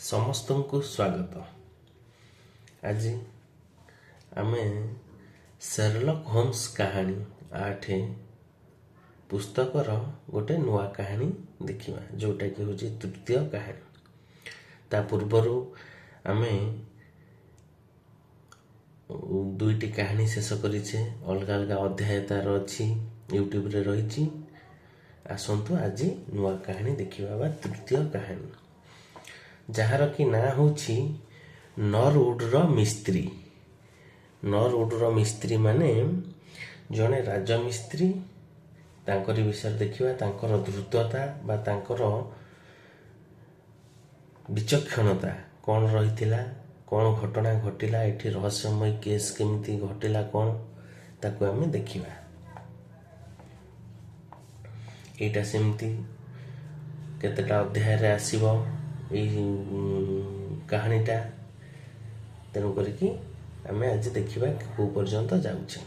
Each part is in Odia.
ସମସ୍ତଙ୍କୁ ସ୍ୱାଗତ। ଆଜି ଆମେ ଶେରଲକ୍ ହୋମ୍ସ କାହାଣୀ 8 ପୁସ୍ତକର ଗୋଟେ ନୂଆ କାହାଣୀ ଦେଖିବା, ଯେଉଁଟାକି ହେଉଛି ତୃତୀୟ କାହାଣୀ। ତା ପୂର୍ବରୁ ଆମେ ଦୁଇଟି କାହାଣୀ ଶେଷ କରିଛେ, ଅଲଗା ଅଲଗା ଅଧ୍ୟାୟ ତାର ଅଛି, ୟୁଟ୍ୟୁବରେ ରହିଛି। ଆସନ୍ତୁ ଆଜି ନୂଆ କାହାଣୀ ଦେଖିବା ବା ତୃତୀୟ କାହାଣୀ, ଯାହାର କି ନାଁ ହେଉଛି ନରଉଡ଼ର ମିସ୍ତ୍ରୀ। ନରଉଡ଼ର ମିସ୍ତ୍ରୀ ମାନେ ଜଣେ ରାଜମିସ୍ତ୍ରୀ। ତାଙ୍କରି ବିଷୟରେ ଦେଖିବା, ତାଙ୍କର ଦ୍ରୁତତା ବା ତାଙ୍କର ବିଚକ୍ଷଣତା କ'ଣ ରହିଥିଲା, କ'ଣ ଘଟଣା ଘଟିଲା, ଏଠି ରହସ୍ୟମୟ କେସ୍ କେମିତି ଘଟିଲା, କ'ଣ ତାକୁ ଆମେ ଦେଖିବା। ଏଇଟା ସେମିତି କେତେଟା ଅଧ୍ୟାୟରେ ଆସିବ ଏଇ କାହାଣୀଟା, ତେଣୁ କରିକି ଆମେ ଆଜି ଦେଖିବା କେଉଁ ପର୍ଯ୍ୟନ୍ତ ଯାଉଛେ।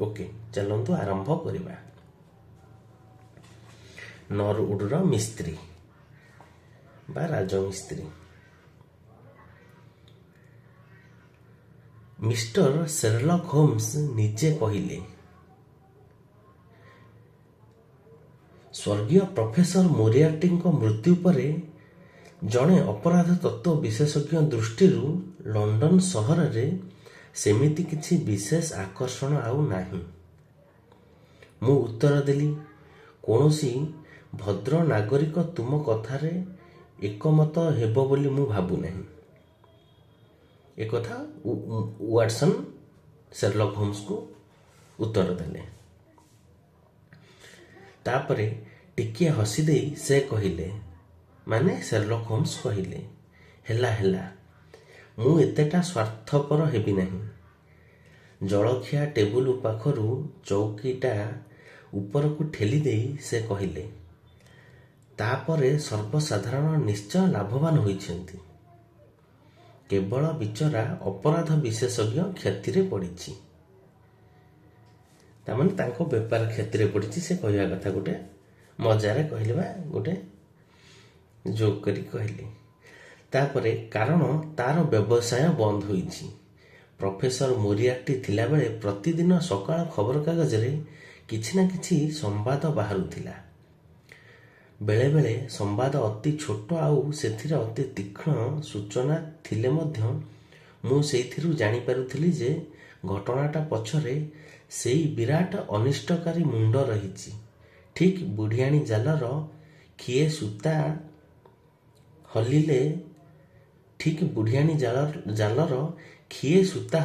ଓକେ, ଚାଲନ୍ତୁ ଆରମ୍ଭ କରିବା। ନରଉଡ଼ର ମିସ୍ତ୍ରୀ ବା ରାଜମିସ୍ତ୍ରୀ। ମିଷ୍ଟର ଶେରଲକ୍ ହୋମ୍ସ ନିଜେ କହିଲେ, ସ୍ୱର୍ଗୀୟ ପ୍ରଫେସର ମୋରିଆର୍ଟିଙ୍କ ମୃତ୍ୟୁ ପରେ ଜଣେ ଅପରାଧ ତତ୍ତ୍ୱ ବିଶେଷଜ୍ଞ ଦୃଷ୍ଟିରୁ ଲଣ୍ଡନ ସହରରେ ସେମିତି କିଛି ବିଶେଷ ଆକର୍ଷଣ ଆଉ ନାହିଁ। ମୁଁ ଉତ୍ତର ଦେଲି, କୌଣସି ଭଦ୍ର ନାଗରିକ ତୁମ କଥାରେ ଏକମତ ହେବ ବୋଲି ମୁଁ ଭାବୁନାହିଁ। ଏକଥା ୱାଟସନ୍ ଶେରଲକ୍ ହୋମ୍ସକୁ ଉତ୍ତର ଦେଲେ। ତାପରେ ଟିକିଏ ହସି ଦେଇ ସେ କହିଲେ, ମାନେ ଶେରଲକ୍ ହୋମ୍ସ କହିଲେ, ହେଲା ହେଲା, ମୁଁ ଏତେଟା ସ୍ୱାର୍ଥପର ହେବି ନାହିଁ। ଜଳଖିଆ ଟେବୁଲ ପାଖରୁ ଚୌକିଟା ଉପରକୁ ଠେଲି ଦେଇ ସେ କହିଲେ, ତାପରେ ସର୍ବସାଧାରଣ ନିଶ୍ଚୟ ଲାଭବାନ ହୋଇଛନ୍ତି। କେବଳ ବିଚରା ଅପରାଧ ବିଶେଷଜ୍ଞ କ୍ଷତିରେ ପଡ଼ିଛି। ତାମାନେ ତାଙ୍କ ବେପାର କ୍ଷତିରେ ପଡ଼ିଛି, ସେ କହିବା କଥା ଗୋଟେ ମଜାରେ କହିଲେ ବା ଗୋଟେ ଜୋକ୍ କରି କହିଲେ। ତାପରେ କାରଣ ତାର ବ୍ୟବସାୟ ବନ୍ଦ ହୋଇଛି। ପ୍ରଫେସର ମୋରିଆର୍ଟି ଥିଲାବେଳେ ପ୍ରତିଦିନ ସକାଳ ଖବରକାଗଜରେ କିଛି ନା କିଛି ସମ୍ବାଦ ବାହାରୁଥିଲା। ବେଳେବେଳେ ସମ୍ବାଦ ଅତି ଛୋଟ ଆଉ ସେଥିରେ ଅତି ତୀକ୍ଷ୍ଣ ସୂଚନା ଥିଲେ ମଧ୍ୟ ମୁଁ ସେଇଥିରୁ ଜାଣିପାରୁଥିଲି ଯେ ଘଟଣାଟା ପଛରେ ସେଇ ବିରାଟ ଅନିଷ୍ଟକାରୀ ମୁଣ୍ଡ ରହିଛି। ଠିକ୍ ବୁଢ଼ିଆଣୀ ଜାଲର ଖିଏ ସୂତା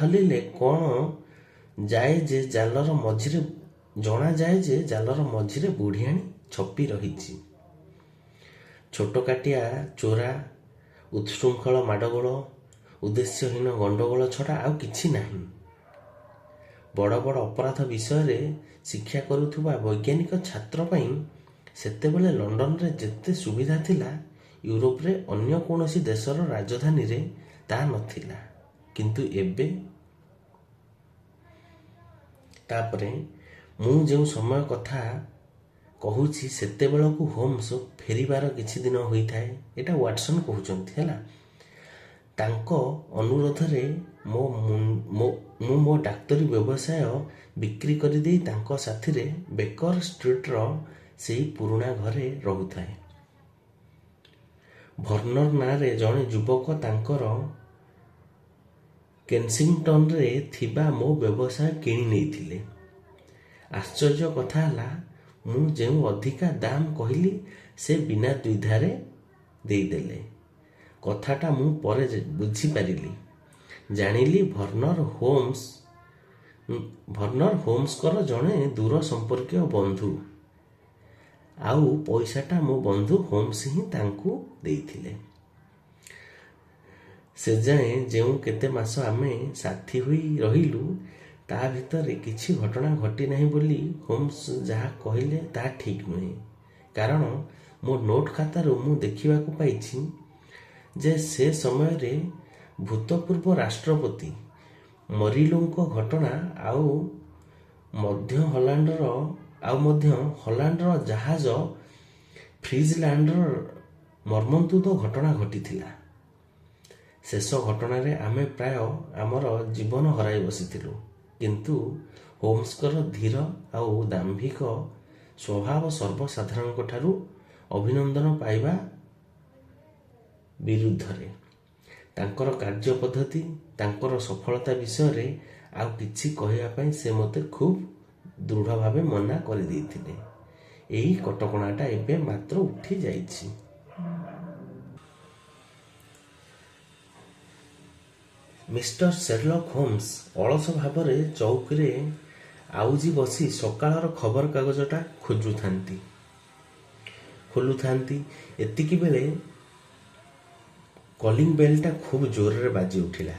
ହଲିଲେ କ'ଣ ଯାଏ ଯେ ଜାଲର ମଝିରେ ଜଣାଯାଏ ଯେ ଜାଲର ମଝିରେ ବୁଢ଼ିଆଣୀ ଛପି ରହିଛି। ଛୋଟକାଟିଆ ଚୋରା, ଉତ୍ସୃଙ୍ଖଳ ମାଡ଼ଗୋଳ, ଉଦ୍ଦେଶ୍ୟହୀନ ଗଣ୍ଡଗୋଳ ଛଡ଼ା ଆଉ କିଛି ନାହିଁ। ବଡ଼ ବଡ଼ ଅପରାଧ ବିଷୟରେ ଶିକ୍ଷା କରୁଥିବା ବୈଜ୍ଞାନିକ ଛାତ୍ର ପାଇଁ ସେତେବେଳେ ଲଣ୍ଡନରେ ଯେତେ ସୁବିଧା ଥିଲା, ୟୁରୋପରେ ଅନ୍ୟ କୌଣସି ଦେଶର ରାଜଧାନୀରେ ତାହା ନଥିଲା। କିନ୍ତୁ ଏବେ, ତାପରେ ମୁଁ ଯେଉଁ ସମୟ କଥା କହୁଛି ସେତେବେଳକୁ ହୋମ୍ସ ଫେରିବାର କିଛି ଦିନ ହୋଇଥାଏ। ଏଟା ୱାଟସନ୍ କହୁଛନ୍ତି, ହେଲା। ତାଙ୍କ ଅନୁରୋଧରେ ମୁଁ ମୋ ଡାକ୍ତରୀ ବ୍ୟବସାୟ ବିକ୍ରି କରିଦେଇ ତାଙ୍କ ସାଥିରେ ବେକର ଷ୍ଟ୍ରିଟ୍ର ସେଇ ପୁରୁଣା ଘରେ ରହୁଥାଏ। ଭର୍ଣ୍ଣର ନାଁରେ ଜଣେ ଯୁବକ ତାଙ୍କର କେନ୍ସିଂଟନରେ ଥିବା ମୋ ବ୍ୟବସାୟ କିଣି ନେଇଥିଲେ। ଆଶ୍ଚର୍ଯ୍ୟ କଥା ହେଲା, ମୁଁ ଯେଉଁ ଅଧିକା ଦାମ କହିଲି ସେ ବିନା ଦ୍ୱିଧାରେ ଦେଇଦେଲେ। କଥାଟା ମୁଁ ପରେ ବୁଝିପାରିଲି। ଜାଣିଲି ଭର୍ଣ୍ଣର ହୋମ୍ସଙ୍କର ଜଣେ ଦୂର ସମ୍ପର୍କୀୟ ବନ୍ଧୁ, ଆଉ ପଇସାଟା ମୋ ବନ୍ଧୁ ହୋମ୍ସ ହିଁ ତାଙ୍କୁ ଦେଇଥିଲେ। ସେଯାଏଁ ଯେଉଁ କେତେ ମାସ ଆମେ ସାଥୀ ହୋଇ ରହିଲୁ, ତା ଭିତରେ କିଛି ଘଟଣା ଘଟି ନାହିଁ ବୋଲି ହୋମ୍ସ ଯାହା କହିଲେ ତାହା ଠିକ୍ ନୁହେଁ। କାରଣ ମୋ ନୋଟ୍ ଖାତାରୁ ମୁଁ ଦେଖିବାକୁ ପାଇଛି ଯେ ସେ ସମୟରେ ଭୂତପୂର୍ବ ରାଷ୍ଟ୍ରପତି ମରିଲୋଙ୍କ ଘଟଣା ଆଉ ମଧ୍ୟ ହଲାଣ୍ଡର ଜାହାଜ ଫ୍ରିଜଲ୍ୟାଣ୍ଡର ମର୍ମନ୍ତୁଦ ଘଟଣା ଘଟିଥିଲା। ଶେଷ ଘଟଣାରେ ଆମେ ପ୍ରାୟ ଆମର ଜୀବନ ହରାଇ ବସିଥିଲୁ, କିନ୍ତୁ ହୋମ୍ସଙ୍କର ଧୀର ଆଉ ଦାମ୍ଭିକ ସ୍ୱଭାବ ସର୍ବସାଧାରଣଙ୍କଠାରୁ ଅଭିନନ୍ଦନ ପାଇବା ବିରୁଦ୍ଧରେ। ତାଙ୍କର କାର୍ଯ୍ୟ ପଦ୍ଧତି, ତାଙ୍କର ସଫଳତା ବିଷୟରେ ଆଉ କିଛି କହିବା ପାଇଁ ସେ ମୋତେ ଖୁବ୍ ଦୃଢ଼ ଭାବେ ମନା କରିଦେଇଥିଲେ। ଏହି କଟକଣାଟା ଏବେ ମାତ୍ର ଉଠି ଯାଇଛି। ମିଷ୍ଟର ସେର୍ଲକ୍ ହୋମ୍ସ ଅଳସ ଭାବରେ ଚୌକିରେ ଆଉଜି ବସି ସକାଳର ଖବରକାଗଜଟା ଖୋଲୁଥାନ୍ତି। ଏତିକିବେଳେ କଲିଂ ବେଲ୍ଟା ଖୁବ୍ ଜୋରରେ ବାଜି ଉଠିଲା।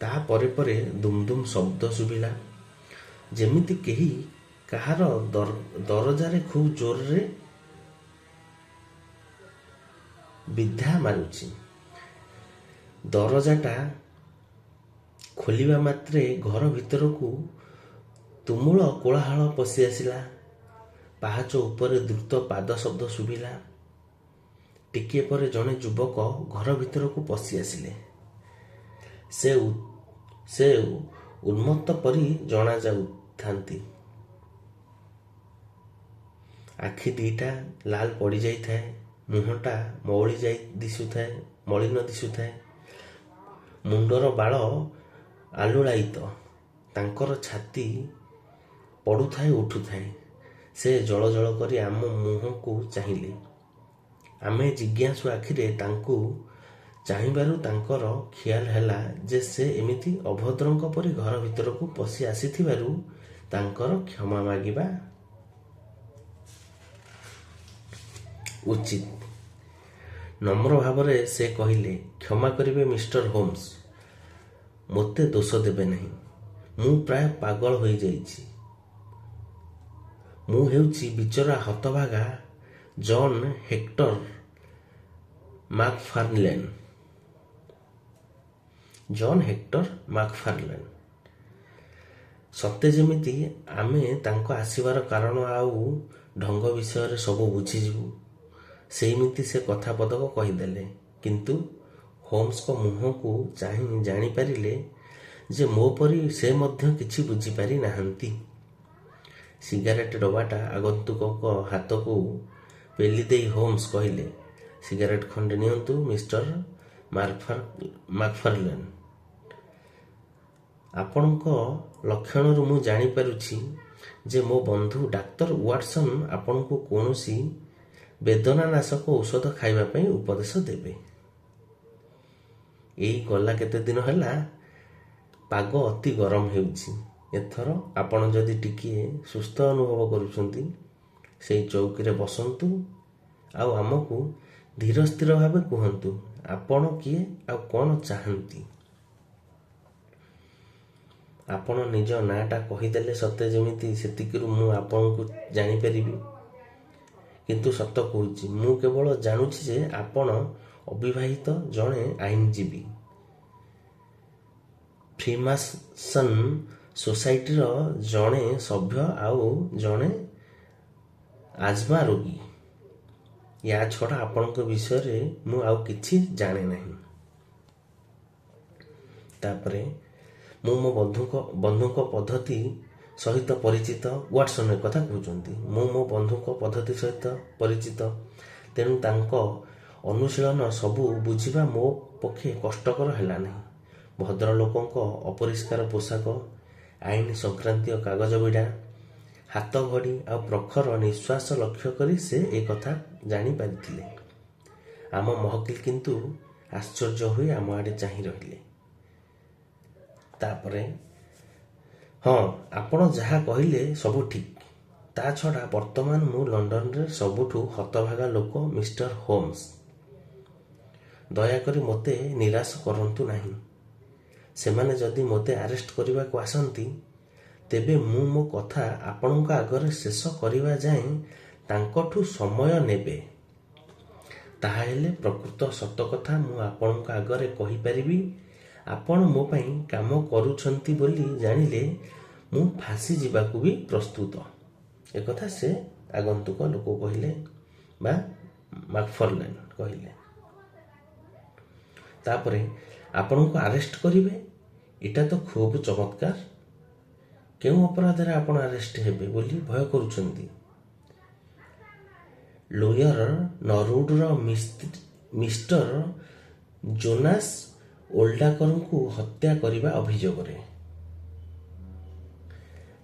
ତା ପରେ ପରେ ଦୁମ୍ ଦୁମ୍ ଶବ୍ଦ ଶୁଭିଲା, ଯେମିତି କେହି କାହାର ଦରଜାରେ ଖୁବ୍ ଜୋରରେ ବିଧା ମାରୁଛି। ଦରଜାଟା ଖୋଲିବା ମାତ୍ରେ ଘର ଭିତରକୁ ତୁମୁଳ କୋଳାହଳ ପଶି ଆସିଲା। ପାହାଚ ଉପରେ ଦ୍ରୁତ ପାଦ ଶବ୍ଦ ଶୁଭିଲା। ଟିକିଏ ପରେ ଜଣେ ଯୁବକ ଘର ଭିତରକୁ ପଶି ଆସିଲେ। ସେ ଉନ୍ମତ୍ତ ପରି ଜଣାଯାଉଥାନ୍ତି। ଆଖି ଦିଟା ଲାଲ ପଡ଼ିଯାଇଥାଏ, ମୁହଁଟା ମଳିନ ଦିଶୁଥାଏ। ମୁଣ୍ଡର ବାଳ ଆଲୁଳାୟିତ, ତାଙ୍କର ଛାତି ପଡ଼ୁଥାଏ ଉଠୁଥାଏ। ସେ ଜଳ ଜଳ କରି ଆମ ମୁହଁକୁ ଚାହିଁଲେ। ଆମେ ଜିଜ୍ଞାସୁ ଆଖିରେ ତାଙ୍କୁ ଚାହିଁବାରୁ ତାଙ୍କର ଖିଆଲ ହେଲା ଯେ ସେ ଏମିତି ଅଭଦ୍ରଙ୍କ ପରି ଘର ଭିତରକୁ ପଶି ଆସିଥିବାରୁ ତାଙ୍କର କ୍ଷମା ମାଗିବା ଉଚିତ। ନମ୍ର ଭାବରେ ସେ କହିଲେ, କ୍ଷମା କରିବେ ମିଷ୍ଟର ହୋମ୍ସ, ମୋତେ ଦୋଷ ଦେବେ ନାହିଁ। ମୁଁ ପ୍ରାୟ ପାଗଳ ହୋଇଯାଇଛି। ମୁଁ ହେଉଛି ବିଚରା ହତଭାଗା ଜନ୍ ହେକ୍ଟର ମାକ୍ଫାର୍ଲେନ୍। ସତେ ଯେମିତି ଆମେ ତାଙ୍କ ଆସିବାର କାରଣ ଆଉ ଢଙ୍ଗ ବିଷୟରେ ସବୁ ବୁଝିଯିବୁ, ସେଇମିତି ସେ କଥା ପଦକ କହିଦେଲେ। କିନ୍ତୁ ହୋମ୍ସଙ୍କ ମୁହଁକୁ ଚାହିଁ ଜାଣିପାରିଲେ ଯେ ମୋ ପରି ସେ ମଧ୍ୟ କିଛି ବୁଝିପାରି ନାହାନ୍ତି। ସିଗାରେଟ ଡବାଟା ଆଗନ୍ତୁକଙ୍କ ହାତକୁ ପେଲି ଦେଇ ହୋମ୍ସ କହିଲେ, ସିଗାରେଟ ଖଣ୍ଡେ ନିଅନ୍ତୁ ମିଷ୍ଟର ମାକ୍ଫାର୍ଲେନ୍। ଆପଣଙ୍କ ଲକ୍ଷଣରୁ ମୁଁ ଜାଣିପାରୁଛି ଯେ ମୋ ବନ୍ଧୁ ଡାକ୍ତର ୱାଟସନ୍ ଆପଣଙ୍କୁ କୌଣସି ବେଦନାନାଶକ ଔଷଧ ଖାଇବା ପାଇଁ ଉପଦେଶ ଦେବେ। ଏଇ ଗଲା କେତେ ଦିନ ହେଲା ପାଗ ଅତି ଗରମ ହେଉଛି। ଏଥର ଆପଣ ଯଦି ଟିକିଏ ସୁସ୍ଥ ଅନୁଭବ କରୁଛନ୍ତି, ସେଇ ଚୌକିରେ ବସନ୍ତୁ ଆଉ ଆମକୁ ଧୀର ସ୍ଥିର ଭାବେ କୁହନ୍ତୁ ଆପଣ କିଏ ଆଉ କ'ଣ ଚାହାନ୍ତି। ଆପଣ ନିଜ ନାଁଟା କହିଦେଲେ ସତେ ଯେମିତି ସେତିକିରୁ ମୁଁ ଆପଣଙ୍କୁ ଜାଣିପାରିବି। କିନ୍ତୁ ସତ କହୁଛି, ମୁଁ କେବଳ ଜାଣୁଛି ଯେ ଆପଣ ଅବିବାହିତ ଜଣେ ଆଇନଜୀବୀ, ଫ୍ରିମାସନ୍ ସୋସାଇଟିର ଜଣେ ସଭ୍ୟ ଆଉ ଜଣେ ଆଜ୍ମା ରୋଗୀ। ୟା ଛଡ଼ା ଆପଣଙ୍କ ବିଷୟରେ ମୁଁ ଆଉ କିଛି ଜାଣେ ନାହିଁ। ତାପରେ ମୁଁ ମୋ ବନ୍ଧୁଙ୍କ ପଦ୍ଧତି ସହିତ ପରିଚିତ। ୱାଟସନ୍ କଥା କହୁଛନ୍ତି। ମୁଁ ମୋ ବନ୍ଧୁଙ୍କ ପଦ୍ଧତି ସହିତ ପରିଚିତ, ତେଣୁ ତାଙ୍କ ଅନୁଶୀଳନ ସବୁ ବୁଝିବା ମୋ ପକ୍ଷେ କଷ୍ଟକର ହେଲା ନାହିଁ। ଭଦ୍ରଲୋକଙ୍କ ଅପରିଷ୍କାର ପୋଷାକ, ଆଇନ ସଂକ୍ରାନ୍ତୀୟ କାଗଜ ବିଡ଼ା, ହାତ ଘଡ଼ି ଆଉ ପ୍ରଖର ନିଶ୍ୱାସ ଲକ୍ଷ୍ୟ କରି ସେ କଥା ଜାଣିପାରିଥିଲେ। ଆମ ମହକିଲ କିନ୍ତୁ ଆଶ୍ଚର୍ଯ୍ୟ ହୋଇ ଆମ ଆଡ଼େ ଚାହିଁ ରହିଲେ। ତାପରେ, ହଁ, ଆପଣ ଯାହା କହିଲେ ସବୁ ଠିକ୍। ତା ଛଡ଼ା ବର୍ତ୍ତମାନ ମୁଁ ଲଣ୍ଡନରେ ସବୁଠୁ ହତଭାଗା ଲୋକ ମିଷ୍ଟର ହୋମ୍ସ। ଦୟାକରି ମୋତେ ନିରାଶ କରନ୍ତୁ ନାହିଁ। ସେମାନେ ଯଦି ମୋତେ ଆରେଷ୍ଟ କରିବାକୁ ଆସନ୍ତି, ତେବେ ମୁଁ ମୋ କଥା ଆପଣଙ୍କ ଆଗରେ ଶେଷ କରିବା ଯାଏଁ ତାଙ୍କଠୁ ସମୟ ନେବେ। ତାହାହେଲେ ପ୍ରକୃତ ସତ କଥା ମୁଁ ଆପଣଙ୍କ ଆଗରେ କହିପାରିବି। ଆପଣ ମୋ ପାଇଁ କାମ କରୁଛନ୍ତି ବୋଲି ଜାଣିଲେ ମୁଁ ଫାଶୀ ଯିବାକୁ ବି ପ୍ରସ୍ତୁତ। ଏକଥା ସେ ଆଗନ୍ତୁକ ଲୋକ କହିଲେ ବା ମାକ୍ଫାର୍ଲେନ୍ କହିଲେ। ତାପରେ ଆପଣଙ୍କୁ ଆରେଷ୍ଟ କରିବେ। ଏଇଟା ତ ଖୁବ୍ ଚମତ୍କାର। କେଉଁ ଅପରାଧରେ ଆପଣ ଆରେଷ୍ଟ ହେବେ ବୋଲି ଭୟ କରୁଛନ୍ତି? ଲୋୟର ନରୁଡର ମିଷ୍ଟର ଜୋନାସ୍ ଓଲ୍ଡାକରଙ୍କୁ ହତ୍ୟା କରିବା ଅଭିଯୋଗରେ।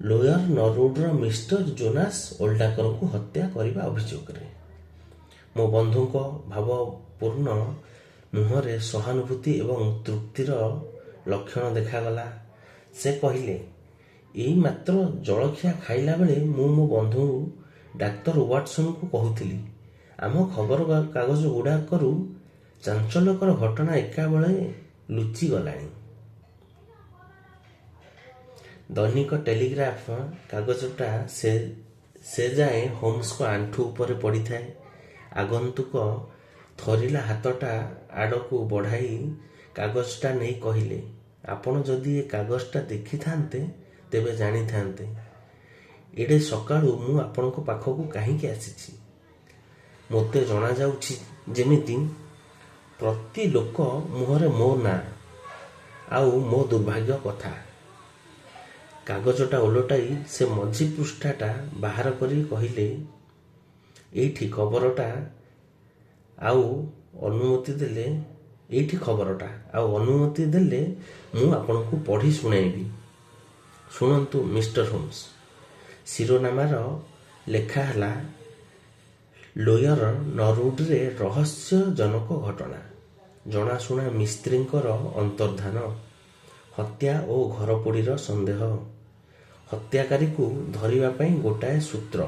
ଲୋୟର ନରୁଡର ମିଷ୍ଟର ଜୋନାସ୍ ଓଲ୍ଡାକରଙ୍କୁ ହତ୍ୟା କରିବା ଅଭିଯୋଗରେ। ମୋ ବନ୍ଧୁଙ୍କ ଭାବପୂର୍ଣ୍ଣ ମୁହଁରେ ସହାନୁଭୂତି ଏବଂ ତୃପ୍ତିର ଲକ୍ଷଣ ଦେଖାଗଲା। ସେ କହିଲେ, ଏଇ ମାତ୍ର ଜଳଖିଆ ଖାଇଲା ବେଳେ ମୁଁ ମୋ ବନ୍ଧୁ ଡାକ୍ତର ୱାଟସନ୍ଙ୍କୁ କହୁଥିଲି, ଆମ ଖବରକାଗଜ ଗୁଡ଼ାକରୁ ଚାଞ୍ଚଲ୍ୟକର ଘଟଣା ଏକାବେଳେ ଲୁଚିଗଲାଣି। ଦୈନିକ ଟେଲିଗ୍ରାଫ କାଗଜଟା ସେ ଯାଏ ହୋମ୍ସଙ୍କ ଆଣ୍ଠୁ ଉପରେ ପଡ଼ିଥାଏ। ଆଗନ୍ତୁକ ଥରିଲା ହାତଟା ଆଡ଼କୁ ବଢ଼ାଇ କାଗଜଟା ନେଇ କହିଲେ, ଆପଣ ଯଦି ଏ କାଗଜଟା ଦେଖିଥାନ୍ତେ ତେବେ ଜାଣିଥାନ୍ତେ ଏଡ଼େ ସକାଳୁ ମୁଁ ଆପଣଙ୍କ ପାଖକୁ କାହିଁକି ଆସିଛି। ମୋତେ ଜଣାଯାଉଛି ଯେମିତି ପ୍ରତି ଲୋକ ମୁହଁରେ ମୋ ନାଁ ଆଉ ମୋ ଦୁର୍ଭାଗ୍ୟ କଥା। କାଗଜଟା ଓଲଟାଇ ସେ ମଝି ପୃଷ୍ଠାଟା ବାହାର କରି କହିଲେ, ଏଇଠି ଖବରଟା ଆଉ ଅନୁମତି ଦେଲେ ମୁଁ ଆପଣଙ୍କୁ ପଢ଼ି ଶୁଣାଇବି। ଶୁଣନ୍ତୁ ମିଷ୍ଟର ହୋମ୍ସ। ଶିରୋନାମାର ଲେଖା ହେଲା, ଲୋୟର ନରୁଡରେ ରହସ୍ୟଜନକ ଘଟଣା। ଜଣାଶୁଣା ମିସ୍ତ୍ରୀଙ୍କର ଅନ୍ତର୍ଦ୍ଧାନ, ହତ୍ୟା ଓ ଘରପୋଡ଼ିର ସନ୍ଦେହ। ହତ୍ୟାକାରୀକୁ ଧରିବା ପାଇଁ ଗୋଟାଏ ସୂତ୍ର।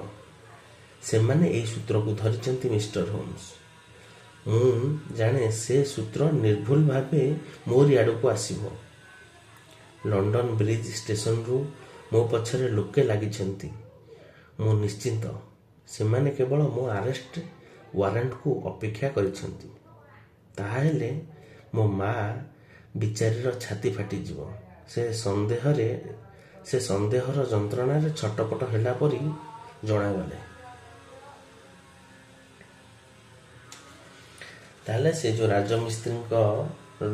ସେମାନେ ଏହି ସୂତ୍ରକୁ ଧରିଛନ୍ତି ମିଷ୍ଟର ହୋମ୍ସ। ମୁଁ ଜାଣେ ସେ ସୂତ୍ର ନିର୍ଭୁଲ ଭାବେ ମୋରି ଆଡ଼କୁ ଆସିବ। ଲଣ୍ଡନ ବ୍ରିଜ ଷ୍ଟେସନରୁ ମୋ ପଛରେ ଲୋକେ ଲାଗିଛନ୍ତି। ମୁଁ ନିଶ୍ଚିନ୍ତ ସେମାନେ କେବଳ ମୋ ଆରେଷ୍ଟ ୱାରେଣ୍ଟକୁ ଅପେକ୍ଷା କରିଛନ୍ତି। ତାହାହେଲେ ମୋ ମା ବିଚାରୀର ଛାତି ଫାଟିଯିବ। ସେ ସନ୍ଦେହର ଯନ୍ତ୍ରଣାରେ ଛଟପଟ ହେଲା ପରି ଜଣାଗଲେ। ତାହେଲେ ସେ ଯେଉଁ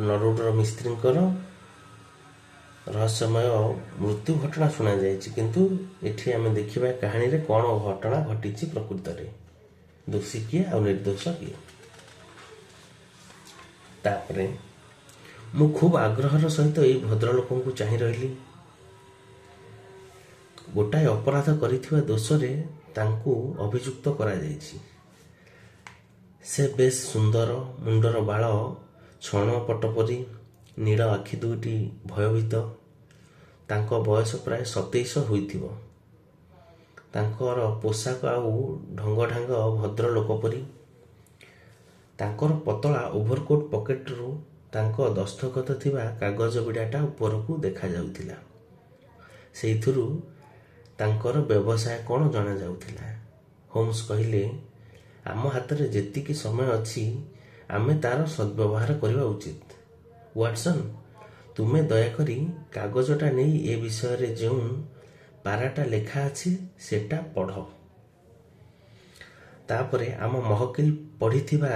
ନରୁଡର ମିସ୍ତ୍ରୀଙ୍କର ରହସ୍ୟମୟ ମୃତ୍ୟୁ ଘଟଣା ଶୁଣାଯାଇଛି, କିନ୍ତୁ ଏଠି ଆମେ ଦେଖିବା କାହାଣୀରେ କ'ଣ ଘଟଣା ଘଟିଛି ପ୍ରକୃତରେ। ଦୋଷୀ କିଏ ଆଉ ନିର୍ଦ୍ଦୋଷ କିଏ। ତାପରେ ମୁଁ ଖୁବ୍ ଆଗ୍ରହର ସହିତ ଏଇ ଭଦ୍ରଲୋକଙ୍କୁ ଚାହିଁ ରହିଲି। ଗୋଟାଏ ଅପରାଧ କରିଥିବା ଦୋଷରେ ତାଙ୍କୁ ଅଭିଯୁକ୍ତ କରାଯାଇଛି। ସେ ବେଶ୍ ସୁନ୍ଦର, ମୁଣ୍ଡର ବାଳ ଛଣ ପଟ ପରି, ନୀଳ ଆଖି ଦୁଇଟି ଭୟଭୀତ। ତାଙ୍କ ବୟସ ପ୍ରାୟ 27 ହୋଇଥିବ। ତାଙ୍କର ପୋଷାକ ଆଉ ଢଙ୍ଗଢାଙ୍ଗ ଭଦ୍ରଲୋକ ପରି। ତାଙ୍କର ପତଳା ଓଭରକୋଟ୍ ପକେଟରୁ ତାଙ୍କ ଦସ୍ତଖତ ଥିବା କାଗଜ ବିଡ଼ାଟା ଉପରକୁ ଦେଖାଯାଉଥିଲା। ସେଇଥିରୁ ତାଙ୍କର ବ୍ୟବସାୟ କ'ଣ ଜଣାଯାଉଥିଲା। ହୋମ୍ସ କହିଲେ, ଆମ ହାତରେ ଯେତିକି ସମୟ ଅଛି ଆମେ ତା'ର ସଦ୍ବ୍ୟବହାର କରିବା ଉଚିତ। ୱାଟସନ୍, ତୁମେ ଦୟାକରି କାଗଜଟା ନେଇ ଏ ବିଷୟରେ ଯେଉଁ ପାରାଟା ଲେଖା ଅଛି ସେଟା ପଢ଼। ତାପରେ ଆମ ମହକିଲ ପଢ଼ିଥିବା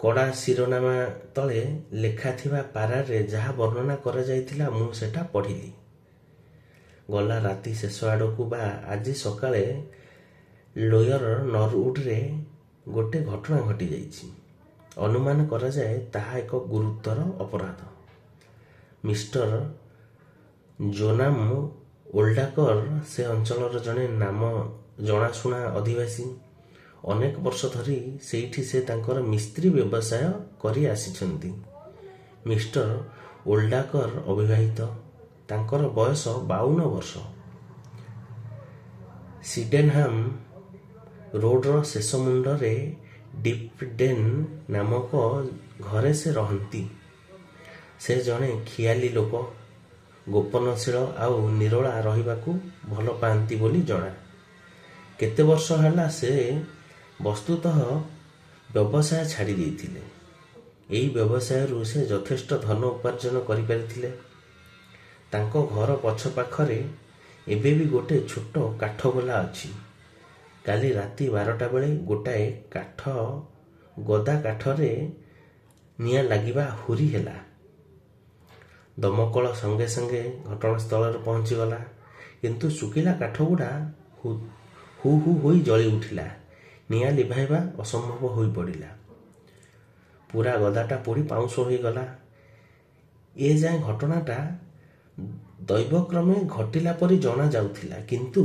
କଡ଼ା ଶିରୋନାମା ତଳେ ଲେଖାଥିବା ପାରାରେ ଯାହା ବର୍ଣ୍ଣନା କରାଯାଇଥିଲା ମୁଁ ସେଟା ପଢ଼ିଲି। ଗଲା ରାତି ଶେଷ ଆଡ଼କୁ ବା ଆଜି ସକାଳେ ଲୋୟର ନରଉଡରେ ଗୋଟେ ଘଟଣା ଘଟିଯାଇଛି। ଅନୁମାନ କରାଯାଏ ତାହା ଏକ ଗୁରୁତର ଅପରାଧ। ମିଷ୍ଟର ଜୋନାମ ଓଲ୍ଡାକର ସେ ଅଞ୍ଚଳର ଜଣେ ଜଣାଶୁଣା ଅଧିବାସୀ। ଅନେକ ବର୍ଷ ଧରି ସେଇଠି ସେ ତାଙ୍କର ମିସ୍ତ୍ରୀ ବ୍ୟବସାୟ କରି ଆସିଛନ୍ତି। ମିଷ୍ଟର ଓଲ୍ଡାକର ଅବିବାହିତ। ତାଙ୍କର ବୟସ 52 ବର୍ଷ। ସିଡେନହାମ ରୋଡର ଶେଷ ମୁଣ୍ଡରେ ଡିପଡେନ୍ ନାମକ ଘରେ ସେ ରହନ୍ତି। ସେ ଜଣେ ଖିଆଲି ଲୋକ, ଗୋପନଶୀଳ ଆଉ ନିରୋଳା ରହିବାକୁ ଭଲ ପାଆନ୍ତି ବୋଲି ଜଣା। କେତେ ବର୍ଷ ହେଲା ସେ ବସ୍ତୁତଃ ବ୍ୟବସାୟ ଛାଡ଼ି ଦେଇଥିଲେ। ଏହି ବ୍ୟବସାୟରୁ ସେ ଯଥେଷ୍ଟ ଧନ ଉପାର୍ଜନ କରିପାରିଥିଲେ। ତାଙ୍କ ଘର ପଛ ପାଖରେ ଏବେ ବି ଗୋଟେ ଛୋଟ କାଠଗୋଲା ଅଛି। କାଲି ରାତି 12ଟା ବେଳେ ଗୋଟାଏ ଗଦା କାଠରେ ନିଆଁ ଲାଗିବା ଆହୁରି ହେଲା। ଦମକଳ ସଙ୍ଗେ ସଙ୍ଗେ ଘଟଣାସ୍ଥଳରେ ପହଞ୍ଚିଗଲା, କିନ୍ତୁ ଶୁଖିଲା କାଠଗୁଡ଼ା ହୁ ହୁ ହୋଇ ଜଳି ଉଠିଲା। ନିଆଁ ଲିଭାଇବା ଅସମ୍ଭବ ହୋଇପଡ଼ିଲା। ପୁରା ଗଦାଟା ପୋଡ଼ି ପାଉଁଶ ହୋଇଗଲା। ଏ ଯାଏ ଘଟଣାଟା ଦୈବକ୍ରମେ ଘଟିଲା ପରି ଜଣାଯାଉଥିଲା, କିନ୍ତୁ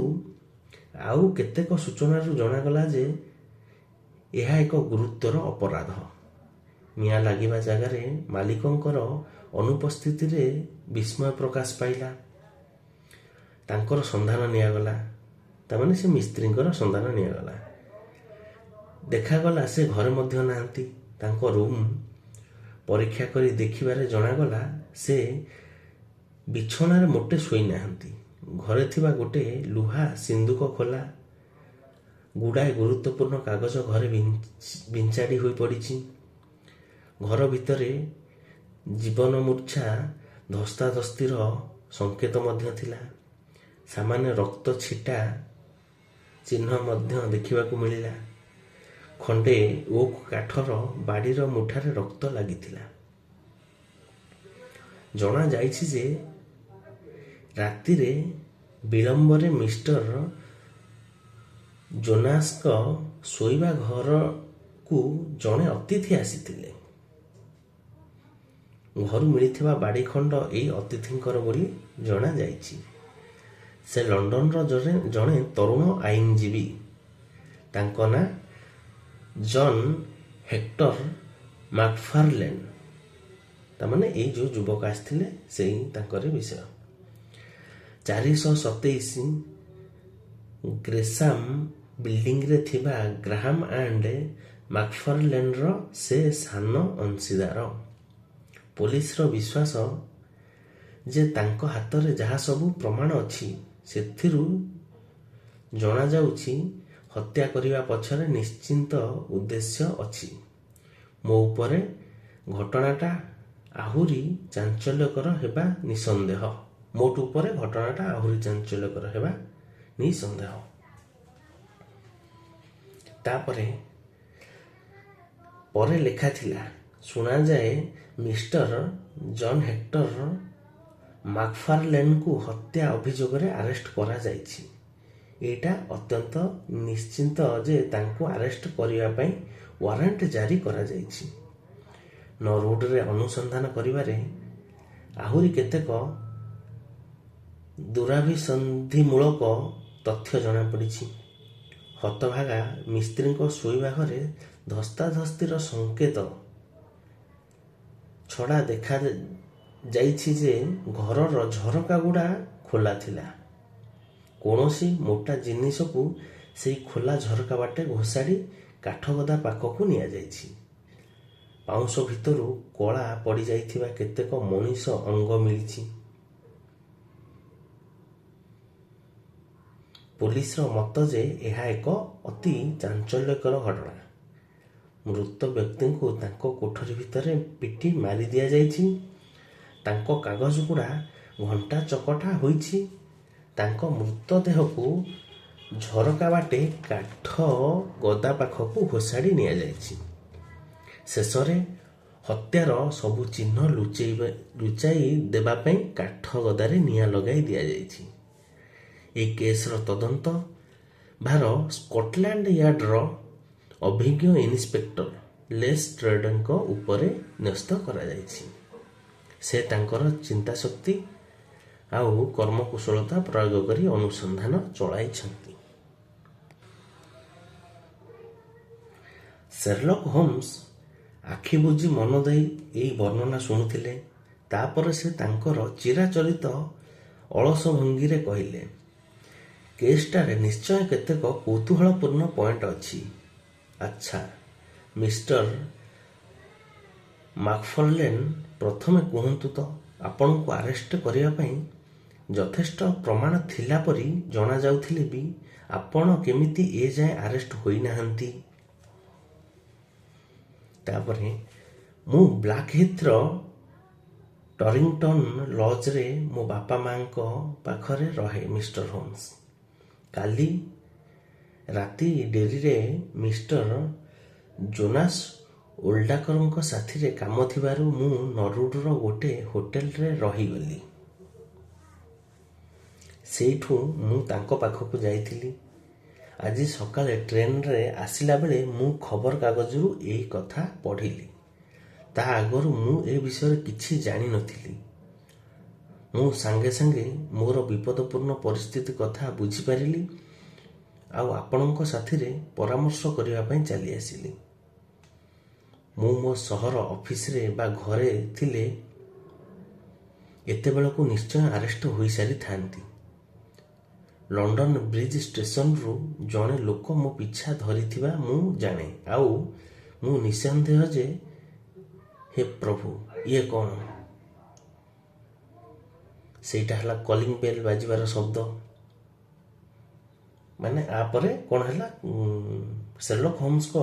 ଆଉ କେତେକ ସୂଚନାରୁ ଜଣାଗଲା ଯେ ଏହା ଏକ ଗୁରୁତର ଅପରାଧ। ନିଆଁ ଲାଗିବା ଜାଗାରେ ମାଲିକଙ୍କର ଅନୁପସ୍ଥିତିରେ ବିସ୍ମୟ ପ୍ରକାଶ ପାଇଲା। ତାଙ୍କର ସନ୍ଧାନ ନିଆଗଲା। ତାମାନେ ସେ ମିସ୍ତ୍ରୀଙ୍କର ସନ୍ଧାନ ନିଆଗଲା। ଦେଖାଗଲା ସେ ଘରେ ମଧ୍ୟ ନାହାନ୍ତି। ତାଙ୍କ ରୁମ୍ ପରୀକ୍ଷା କରି ଦେଖିବାରେ ଜଣାଗଲା ସେ ବିଛଣାରେ ମୋଟେ ଶୋଇନାହାନ୍ତି। ଘରେ ଥିବା ଗୋଟେ ଲୁହା ସିନ୍ଦୁକ ଖୋଲା। ଗୁଡ଼ାଏ ଗୁରୁତ୍ୱପୂର୍ଣ୍ଣ କାଗଜ ଘରେ ବିଞ୍ଛାଡ଼ି ହୋଇ ପଡ଼ିଛି। ଘର ଭିତରେ ଜୀବନ ମୂର୍ଚ୍ଛା ଧସ୍ତାଧସ୍ତିର ସଂକେତ ମଧ୍ୟ ଥିଲା। ସାମାନ୍ୟ ରକ୍ତ ଛିଟା ଚିହ୍ନ ମଧ୍ୟ ଦେଖିବାକୁ ମିଳିଲା। ଖଣ୍ଡେ ଓକ୍ କାଠର ବାଡ଼ିର ମୁଠାରେ ରକ୍ତ ଲାଗିଥିଲା। ଜଣାଯାଇଛି ଯେ ରାତିରେ ବିଳମ୍ବରେ ମିଷ୍ଟର ଜୋନାସଙ୍କ ଶୋଇବା ଘରକୁ ଜଣେ ଅତିଥି ଆସିଥିଲେ। ଘରୁ ମିଳିଥିବା ବାଡ଼ି ଖଣ୍ଡ ଏଇ ଅତିଥିଙ୍କର ବୋଲି ଜଣାଯାଇଛି। ସେ ଲଣ୍ଡନର ଜଣେ ତରୁଣ ଆଇନଜୀବୀ। ତାଙ୍କ ନାଁ ଜନ୍ ହେକ୍ଟର ମାକ୍ଫାର୍ଲେନ୍। ତାମାନେ ଏଇ ଯେଉଁ ଯୁବକ ଆସିଥିଲେ ସେଇ ତାଙ୍କରି ବିଷୟ। 427 ଗ୍ରେସାମ୍ ବିଲ୍ଡିଂରେ ଥିବା ଗ୍ରାହାମ ଆଣ୍ଡ ମାକ୍ଫାର୍ଲେନ୍ର ସେ ସାନ ଅଂଶୀଦାର। ପୋଲିସର ବିଶ୍ୱାସ ଯେ ତାଙ୍କ ହାତରେ ଯାହା ସବୁ ପ୍ରମାଣ ଅଛି ସେଥିରୁ ଜଣାଯାଉଛି ହତ୍ୟା କରିବା ପଛରେ ନିଶ୍ଚିତ ଉଦ୍ଦେଶ୍ୟ ଅଛି। ମୋ ଉପରେ ଘଟଣାଟା ଆହୁରି ଚାଞ୍ଚଲ୍ୟକର ହେବା ନିଃସନ୍ଦେହ। ମୋଟ ଉପରେ ଘଟଣାଟା ଆହୁରି ଚାଞ୍ଚଲ୍ୟକର ହେବା ନିଃସନ୍ଦେହ। ତାପରେ ଲେଖାଥିଲା, ଶୁଣାଯାଏ ମିଷ୍ଟର ଜନ୍ ହେକ୍ଟର ମାକ୍ଫାର୍ଲେନ୍ଙ୍କୁ ହତ୍ୟା ଅଭିଯୋଗରେ ଆରେଷ୍ଟ କରାଯାଇଛି। ଏଇଟା ଅତ୍ୟନ୍ତ ନିଶ୍ଚିତ ଯେ ତାଙ୍କୁ ଆରେଷ୍ଟ କରିବା ପାଇଁ ୱାରେଣ୍ଟ ଜାରି କରାଯାଇଛି। ନରଉଡରେ ଅନୁସନ୍ଧାନ କରିବାରେ ଆହୁରି କେତେକ ଦୂରାଭିସନ୍ଧିମୂଳକ ତଥ୍ୟ ଜଣାପଡ଼ିଛି। ହତଭାଗା ମିସ୍ତ୍ରୀଙ୍କ ଶୋଇବା ଘରେ ଧସ୍ତାଧସ୍ତିର ସଂକେତ ଛଡ଼ା ଦେଖାଯାଇଛି ଯେ ଘରର ଝରକାଗୁଡ଼ା ଖୋଲା ଥିଲା। କୌଣସି ମୋଟା ଜିନିଷକୁ ସେଇ ଖୋଲା ଝରକା ବାଟେ ଘୋଷାଡ଼ି କାଠଗଦା ପାଖକୁ ନିଆଯାଇଛି। ପାଉଁଶ ଭିତରୁ କଳା ପଡ଼ିଯାଇଥିବା କେତେକ ମଣିଷ ଅଙ୍ଗ ମିଳିଛି। ପୋଲିସର ମତ ଯେ ଏହା ଏକ ଅତି ଚାଞ୍ଚଲ୍ୟକର ଘଟଣା। ମୃତ ବ୍ୟକ୍ତିଙ୍କୁ ତାଙ୍କ କୋଠରୀ ଭିତରେ ପିଟି ମାରି ଦିଆଯାଇଛି। ତାଙ୍କ କାଗଜଗୁଡ଼ା ଘଣ୍ଟା ଚକଟା ହୋଇଛି। ତାଙ୍କ ମୃତଦେହକୁ ଝରକା ବାଟେ କାଠ ଗଦା ପାଖକୁ ଘୋଷାଡ଼ି ନିଆଯାଇଛି। ଶେଷରେ ହତ୍ୟାର ସବୁ ଚିହ୍ନ ଲୁଚାଇ ଦେବା ପାଇଁ କାଠ ଗଦାରେ ନିଆଁ ଲଗାଇ ଦିଆଯାଇଛି। ଏହି କେସ୍ର ତଦନ୍ତ ଭାର ସ୍କଟଲାଣ୍ଡ ୟାର୍ଡର ଅଭିଜ୍ଞ ଇନ୍ସପେକ୍ଟର ଲେଷ୍ଟ୍ରେଡଙ୍କ ଉପରେ ନ୍ୟସ୍ତ କରାଯାଇଛି। ସେ ତାଙ୍କର ଚିନ୍ତାଶକ୍ତି ଆଉ କର୍ମକୁଶଳତା ପ୍ରୟୋଗ କରି ଅନୁସନ୍ଧାନ ଚଳାଇଛନ୍ତି। ସେର୍ଲକ ହୋମ୍ସ ଆଖି ବୁଜି ମନ ଦେଇ ଏଇ ବର୍ଣ୍ଣନା ଶୁଣୁଥିଲେ। ତାପରେ ସେ ତାଙ୍କର ଚିରାଚରିତ ଅଳସ ଭଙ୍ଗୀରେ କହିଲେ, କେସ୍ଟାରେ ନିଶ୍ଚୟ କେତେକ କୌତୂହଳପୂର୍ଣ୍ଣ ପଏଣ୍ଟ ଅଛି। ଆଚ୍ଛା ମିଷ୍ଟର ମାକ୍ଫାର୍ଲେନ୍, ପ୍ରଥମେ କୁହନ୍ତୁ ତ, ଆପଣଙ୍କୁ ଆରେଷ୍ଟ କରିବା ପାଇଁ ଯଥେଷ୍ଟ ପ୍ରମାଣ ଥିଲା ପରି ଜଣାଯାଉଥିଲେ ବି ଆପଣ କେମିତି ଏ ଯାଏଁ ଆରେଷ୍ଟ ହୋଇନାହାନ୍ତି? ତାପରେ ମୁଁ ବ୍ଲାକହିଥର ଟରିଂଟନ ଲଜ୍ରେ ମୋ ବାପା ମାଙ୍କ ପାଖରେ ରହେ ମିଷ୍ଟର ହୋମ୍ସ। କାଲି ରାତି ଡେରିରେ ମିଷ୍ଟର ଜୋନାସ ଓଲ୍ଡାକରଙ୍କ ସାଥିରେ କାମ ଥିବାରୁ ମୁଁ ନରୁଡ଼ର ଗୋଟେ ହୋଟେଲରେ ରହିଗଲି। ସେଇଠୁ ମୁଁ ତାଙ୍କ ପାଖକୁ ଯାଇଥିଲି। ଆଜି ସକାଳେ ଟ୍ରେନରେ ଆସିଲା ବେଳେ ମୁଁ ଖବରକାଗଜରୁ ଏଇ କଥା ପଢ଼ିଲି। ତା ଆଗରୁ ମୁଁ ଏ ବିଷୟରେ କିଛି ଜାଣିନଥିଲି। ମୁଁ ସାଙ୍ଗେ ସାଙ୍ଗେ ମୋର ବିପଦପୂର୍ଣ୍ଣ ପରିସ୍ଥିତି କଥା ବୁଝିପାରିଲି ଆଉ ଆପଣଙ୍କ ସାଥିରେ ପରାମର୍ଶ କରିବା ପାଇଁ ଚାଲି ଆସିଲି। ମୁଁ ମୋ ସହର ଅଫିସରେ ବା ଘରେ ଥିଲେ ଏତେବେଳକୁ ନିଶ୍ଚୟ ଆରେଷ୍ଟ ହୋଇସାରିଥାନ୍ତି। ଲଣ୍ଡନ ବ୍ରିଜ ଷ୍ଟେସନରୁ ଜଣେ ଲୋକ ମୋ ପିଛା ଧରିଥିବା ମୁଁ ଜାଣେ ଆଉ ମୁଁ ନିଃସନ୍ଦେହ ଯେ ହେ ପ୍ରଭୁ, ଇଏ କ'ଣ? ସେଇଟା ହେଲା କଲିଂ ବେଲ୍ ବାଜିବାର ଶବ୍ଦ। ମାନେ ଆପରେ କ'ଣ ହେଲା, ସେର୍ଲକ୍ ହୋମ୍ସଙ୍କ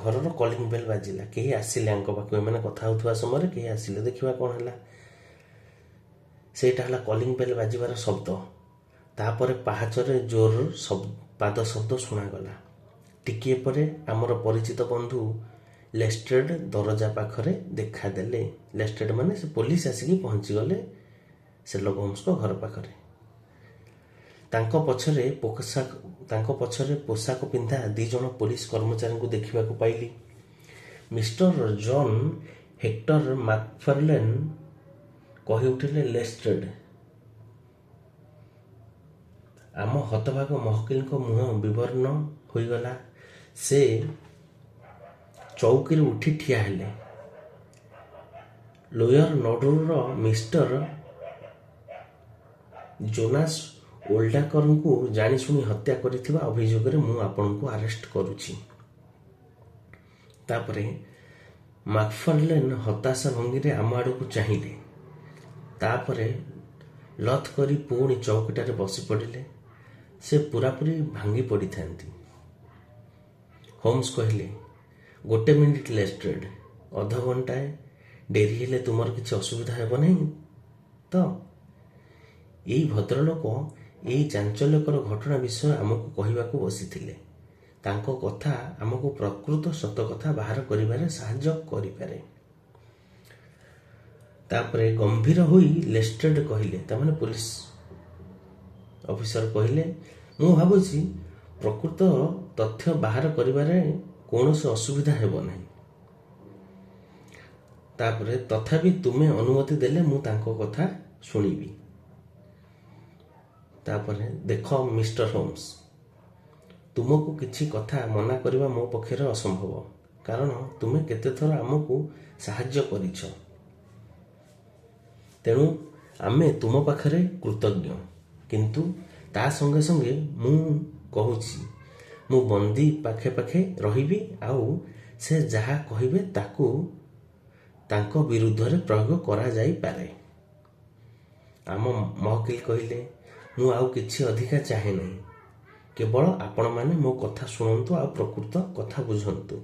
ଘରର କଲିଂ ବେଲ୍ ବାଜିଲା। କେହି ଆସିଲେ ଆଙ୍କ ପାଖକୁ, ଏମାନେ କଥା ହେଉଥିବା ସମୟରେ କେହି ଆସିଲେ। ଦେଖିବା କ'ଣ ହେଲା। ସେଇଟା ହେଲା କଲିଂ ବେଲ୍ ବାଜିବାର ଶବ୍ଦ। ତାପରେ ପାହାଚରେ ଜୋର ପାଦ ଶବ୍ଦ ଶୁଣାଗଲା। ଟିକିଏ ପରେ ଆମର ପରିଚିତ ବନ୍ଧୁ ଲେଷ୍ଟ୍ରେଡ୍ ଦରଜା ପାଖରେ ଦେଖାଦେଲେ। ଲେଷ୍ଟ୍ରେଡ୍ ମାନେ ସେ ପୋଲିସ ଆସିକି ପହଞ୍ଚିଗଲେ ସେର୍ଲକ୍ ହୋମ୍ସଙ୍କ ଘର ପାଖରେ। ତାଙ୍କ ପଛରେ ପୋଷାକ ପିନ୍ଧା 2 ଜଣ ପୋଲିସ କର୍ମଚାରୀଙ୍କୁ ଦେଖିବାକୁ ପାଇଲି। ମିଷ୍ଟର ଜନ୍ ହେକ୍ଟର ମାକ୍ଫାର୍ଲେନ୍ କହିଉଠିଲେ, ଲେଷ୍ଟ୍ରେଡ୍। ଆମ ହତଭାଗ ମହକିଲଙ୍କ ମୁହଁ ବିବର୍ଣ୍ଣ ହୋଇଗଲା। ସେ ଚୌକିରୁ ଉଠି ଠିଆ ହେଲେ। ଲୋୟର ନରୁଡ଼ର ମିଷ୍ଟର ଜୋନାସ୍ ଓଲ୍ଡାକରଙ୍କୁ ଜାଣିଶୁଣି ହତ୍ୟା କରିଥିବା ଅଭିଯୋଗରେ ମୁଁ ଆପଣଙ୍କୁ ଆରେଷ୍ଟ କରୁଛି। ତାପରେ ମାକ୍ଫାର୍ଲେନ୍ ହତାଶା ଭଙ୍ଗୀରେ ଆମ ଆଡ଼କୁ ଚାହିଁଲେ। ତାପରେ ଲଥ୍ କରି ପୁଣି ଚୌକିଟାରେ ବସି ପଡ଼ିଲେ। ସେ ପୂରାପୂରି ଭାଙ୍ଗି ପଡ଼ିଥାନ୍ତି। ହୋମ୍ସ କହିଲେ, 1 ମିନିଟ୍ ଲେଷ୍ଟ୍ରେଡ୍, ଅଧଘଣ୍ଟାଏ ଡେରି ହେଲେ ତୁମର କିଛି ଅସୁବିଧା ହେବ ନାହିଁ ତ? ଏଇ ଭଦ୍ରଲୋକ ଏଇ ଚାଞ୍ଚଲ୍ୟକର ଘଟଣା ବିଷୟ ଆମକୁ କହିବାକୁ ବସିଥିଲେ। ତାଙ୍କ କଥା ଆମକୁ ପ୍ରକୃତ ସତକଥା ବାହାର କରିବାରେ ସାହାଯ୍ୟ କରିପାରେ। ତାପରେ ଗମ୍ଭୀର ହୋଇ ଲେଷ୍ଟ୍ରେଡ୍ କହିଲେ, ତାମାନେ ପୋଲିସ ଅଫିସର କହିଲେ, ମୁଁ ଭାବୁଛି ପ୍ରକୃତ ତଥ୍ୟ ବାହାର କରିବାରେ କୌଣସି ଅସୁବିଧା ହେବ ନାହିଁ। ତାପରେ ତଥାପି ତୁମେ ଅନୁମତି ଦେଲେ ମୁଁ ତାଙ୍କ କଥା ଶୁଣିବି। ତାପରେ ଦେଖ ମିଷ୍ଟର ହୋମ୍ସ, ତୁମକୁ କିଛି କଥା ମନା କରିବା ମୋ ପକ୍ଷରେ ଅସମ୍ଭବ, କାରଣ ତୁମେ କେତେଥର ଆମକୁ ସାହାଯ୍ୟ କରିଛ। ତେଣୁ ଆମେ ତୁମ ପାଖରେ କୃତଜ୍ଞ। କିନ୍ତୁ ତା ସଙ୍ଗେ ସଙ୍ଗେ ମୁଁ କହୁଛି, ମୁଁ ବନ୍ଦୀ ପାଖେ ପାଖେ ରହିବି ଆଉ ସେ ଯାହା କହିବେ ତାକୁ ତାଙ୍କ ବିରୁଦ୍ଧରେ ପ୍ରୟୋଗ କରାଯାଇପାରେ। ଆମ ମହକିଲ କହିଲେ, ମୁଁ ଆଉ କିଛି ଅଧିକା ଚାହେଁ ନାହିଁ। କେବଳ ଆପଣମାନେ ମୋ କଥା ଶୁଣନ୍ତୁ ଆଉ ପ୍ରକୃତ କଥା ବୁଝନ୍ତୁ।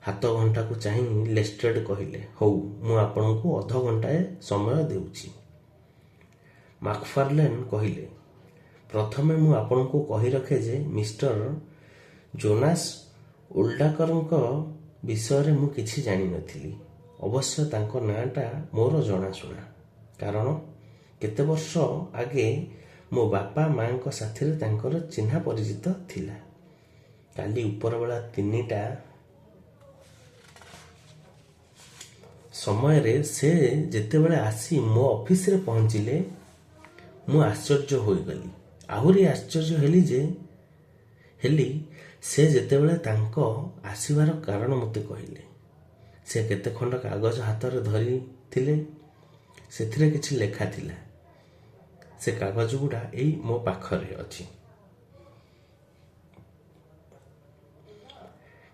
ହାତ ଘଣ୍ଟାକୁ ଚାହିଁ ଲେଷ୍ଟ୍ରେଡ୍ କହିଲେ, ହଉ, ମୁଁ ଆପଣଙ୍କୁ ଅଧଘଣ୍ଟାଏ ସମୟ ଦେଉଛି। ମାକ୍ଫାର୍ଲେନ୍ କହିଲେ, ପ୍ରଥମେ ମୁଁ ଆପଣଙ୍କୁ କହି ରଖେ ଯେ ମିଷ୍ଟର ଜୋନାସ୍ ଓଲ୍ଡାକରଙ୍କ ବିଷୟରେ ମୁଁ କିଛି ଜାଣିନଥିଲି। ଅବଶ୍ୟ ତାଙ୍କ ନାଁଟା ମୋର ଜଣାଶୁଣା, କାରଣ କେତେ ବର୍ଷ ଆଗେ ମୋ ବାପା ମାଙ୍କ ସାଥିରେ ତାଙ୍କର ଚିହ୍ନା ପରିଚିତ ଥିଲା। କାଲି ଉପରବେଳା 3ଟା ସମୟରେ ସେ ଯେତେବେଳେ ଆସି ମୋ ଅଫିସରେ ପହଞ୍ଚିଲେ, ମୁଁ ଆଶ୍ଚର୍ଯ୍ୟ ହୋଇଗଲି। ଆହୁରି ଆଶ୍ଚର୍ଯ୍ୟ ହେଲି ସେ ଯେତେବେଳେ ତାଙ୍କ ଆସିବାର କାରଣ ମୋତେ କହିଲେ। ସେ କେତେ ଖଣ୍ଡ କାଗଜ ହାତରେ ଧରିଥିଲେ। ସେଥିରେ କିଛି ଲେଖା ଥିଲା। ସେ କାଗଜଗୁଡ଼ା ଏଇ ମୋ ପାଖରେ ଅଛି।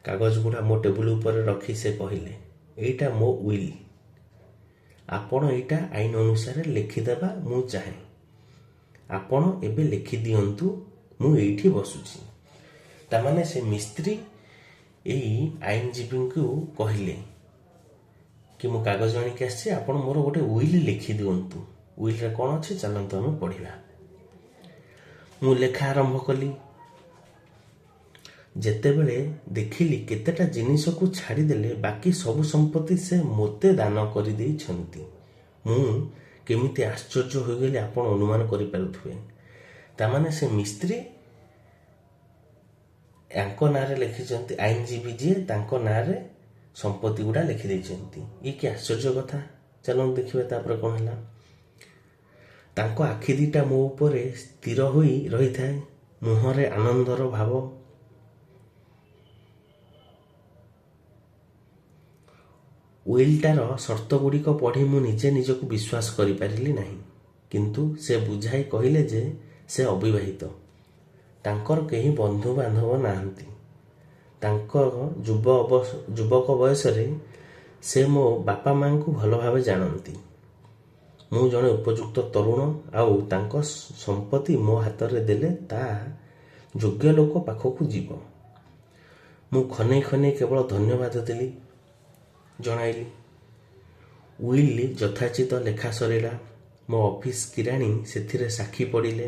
କାଗଜଗୁଡ଼ା ମୋ ଟେବୁଲ ଉପରେ ରଖି ସେ କହିଲେ, ଏଇଟା ମୋ ୱିଲ୍। ଆପଣ ଏଇଟା ଆଇନ ଅନୁସାରେ ଲେଖିଦେବା ମୁଁ ଚାହେଁ। ଆପଣ ଏବେ ଲେଖିଦିଅନ୍ତୁ, ମୁଁ ଏଇଠି ବସୁଛି। ତାମାନେ ସେ ମିସ୍ତ୍ରୀ ଏଇ ଆଇନଜୀବୀଙ୍କୁ କହିଲେ କି ମୁଁ କାଗଜ ଆଣିକି ଆସିଛି, ଆପଣ ମୋର ଗୋଟେ ୱିଲ୍ ଲେଖିଦିଅନ୍ତୁ। ୱିଲ୍ରେ କ'ଣ ଅଛି ଚାଲନ୍ତୁ ଆମେ ପଢ଼ିବା। ମୁଁ ଲେଖା ଆରମ୍ଭ କଲି। ଯେତେବେଳେ ଦେଖିଲି କେତେଟା ଜିନିଷକୁ ଛାଡ଼ିଦେଲେ ବାକି ସବୁ ସମ୍ପତ୍ତି ସେ ମୋତେ ଦାନ କରିଦେଇଛନ୍ତି, ମୁଁ କେମିତି ଆଶ୍ଚର୍ଯ୍ୟ ହୋଇଗଲି ଆପଣ ଅନୁମାନ କରିପାରୁଥିବେ। ତାମାନେ ସେ ମିସ୍ତ୍ରୀ ୟାଙ୍କ ନାଁରେ ଲେଖିଛନ୍ତି, ଆଇନଜୀବୀ ଯିଏ ତାଙ୍କ ନାଁରେ ସମ୍ପତ୍ତି ଗୁଡ଼ା ଲେଖିଦେଇଛନ୍ତି। ଇଏ କି ଆଶ୍ଚର୍ଯ୍ୟ କଥା। ଚାଲନ୍ତୁ ଦେଖିବା ତାପରେ କ'ଣ ହେଲା। ତାଙ୍କ ଆଖି ଦିଟା ମୋ ଉପରେ ସ୍ଥିର ହୋଇ ରହିଥାଏ, ମୁହଁରେ ଆନନ୍ଦର ଭାବ। ଉଇଲଟାର ସର୍ତ୍ତଗୁଡ଼ିକ ପଢ଼ି ମୁଁ ନିଜେ ନିଜକୁ ବିଶ୍ୱାସ କରିପାରିଲି ନାହିଁ। କିନ୍ତୁ ସେ ବୁଝାଇ କହିଲେ ଯେ ସେ ଅବିବାହିତ, ତାଙ୍କର କେହି ବନ୍ଧୁବାନ୍ଧବ ନାହାନ୍ତି। ତାଙ୍କ ଯୁବକ ବୟସରେ ସେ ମୋ ବାପା ମାଆଙ୍କୁ ଭଲ ଭାବେ ଜାଣନ୍ତି। ମୁଁ ଜଣେ ଉପଯୁକ୍ତ ତରୁଣ, ଆଉ ତାଙ୍କ ସମ୍ପତ୍ତି ମୋ ହାତରେ ଦେଲେ ତାହା ଯୋଗ୍ୟ ଲୋକ ପାଖକୁ ଯିବ। ମୁଁ ଖନେଇ ଖନେଇ କେବଳ ଧନ୍ୟବାଦ ଦେଲି, ଜଣାଇଲି। ଉଇଲ୍ ଯଥାଚିତ ଲେଖା ସରିଲା। ମୋ ଅଫିସ କିରାଣୀ ସେଥିରେ ସାକ୍ଷୀ ପଡ଼ିଲେ।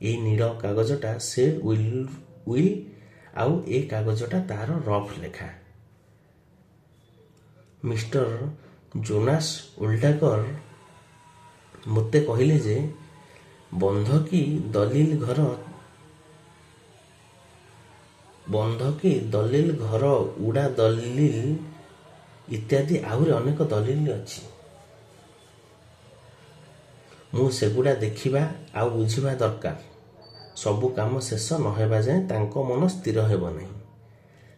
ଏଇ ନୀଳ କାଗଜଟା ସେ ଉଇଲ୍ ଆଉ ଏ କାଗଜଟା ତାହାର ରଫ୍ ଲେଖା। ମିଷ୍ଟର ଜୋନାସ୍ ଓଲ୍ଡାକର ମୋତେ କହିଲେ ଯେ ବନ୍ଧକୀ ଦଲିଲ ଘର ଉଡ଼ା ଦଲିଲ ଇତ୍ୟାଦି ଆହୁରି ଅନେକ ଦଲିଲ ଅଛି। ମୁଁ ସେଗୁଡ଼ା ଦେଖିବା ଆଉ ବୁଝିବା ଦରକାର। ସବୁ କାମ ଶେଷ ନ ହେବା ଯାଏଁ ତାଙ୍କ ମନ ସ୍ଥିର ହେବ ନାହିଁ।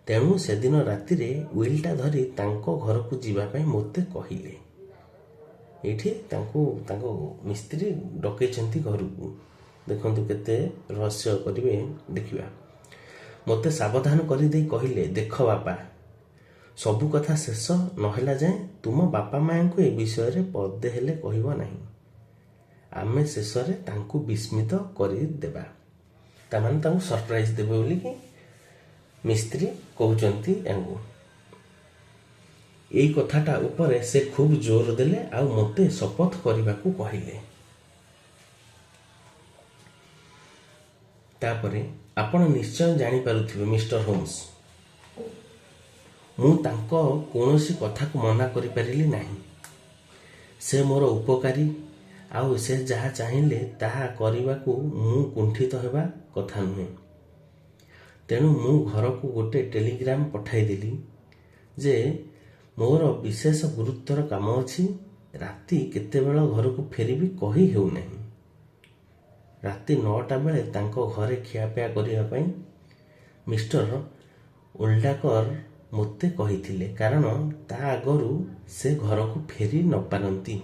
ତେଣୁ ସେଦିନ ରାତିରେ ଉଇଲଟା ଧରି ତାଙ୍କ ଘରକୁ ଯିବା ପାଇଁ ମୋତେ କହିଲେ। ଏଇଠି ତାଙ୍କ ମିସ୍ତ୍ରୀ ଡକେଇଛନ୍ତି ଘରକୁ। ଦେଖନ୍ତୁ କେତେ ରହସ୍ୟ କରିବେ ଦେଖିବା। ମୋତେ ସାବଧାନ କରିଦେଇ କହିଲେ, ଦେଖ ବାପା, ସବୁ କଥା ଶେଷ ନ ହେଲା ଯାଏଁ ତୁମ ବାପା ମାଆଙ୍କୁ ଏ ବିଷୟରେ ପଦେ ହେଲେ କହିବ ନାହିଁ। ଆମେ ଶେଷରେ ତାଙ୍କୁ ବିସ୍ମିତ କରିଦେବା। ତାମାନେ ତାଙ୍କୁ ସରପ୍ରାଇଜ ଦେବେ ବୋଲିକି ମିସ୍ତ୍ରୀ କହୁଛନ୍ତି ୟାଙ୍କୁ। ଏଇ କଥାଟା ଉପରେ ସେ ଖୁବ୍ ଜୋର ଦେଲେ ଆଉ ମୋତେ ଶପଥ କରିବାକୁ କହିଲେ। ତାପରେ ଆପଣ ନିଶ୍ଚୟ ଜାଣିପାରୁଥିବେ ମିଷ୍ଟର ହୋମ୍ସ, ମୁଁ ତାଙ୍କ କୌଣସି କଥାକୁ ମନା କରିପାରିଲି ନାହିଁ। ସେ ମୋର ଉପକାରୀ, ଆଉ ସେ ଯାହା ଚାହିଁଲେ ତାହା କରିବାକୁ ମୁଁ କୁଣ୍ଠିତ ହେବା କଥା ନୁହେଁ। ତେଣୁ ମୁଁ ଘରକୁ ଗୋଟେ ଟେଲିଗ୍ରାମ ପଠାଇଦେଲି ଯେ ମୋର ବିଶେଷ ଗୁରୁତର କାମ ଅଛି, ରାତି କେତେବେଳ ଘରକୁ ଫେରିବି କହି ହେଉନାହିଁ। ରାତି 9ଟା ବେଳେ ତାଙ୍କ ଘରେ ଖିଆପିଆ କରିବା ପାଇଁ ମିଷ୍ଟର ଓଲ୍ଡାକର ମୋତେ କହିଥିଲେ, କାରଣ ତା ଆଗରୁ ସେ ଘରକୁ ଫେରି ନ ପାରନ୍ତି।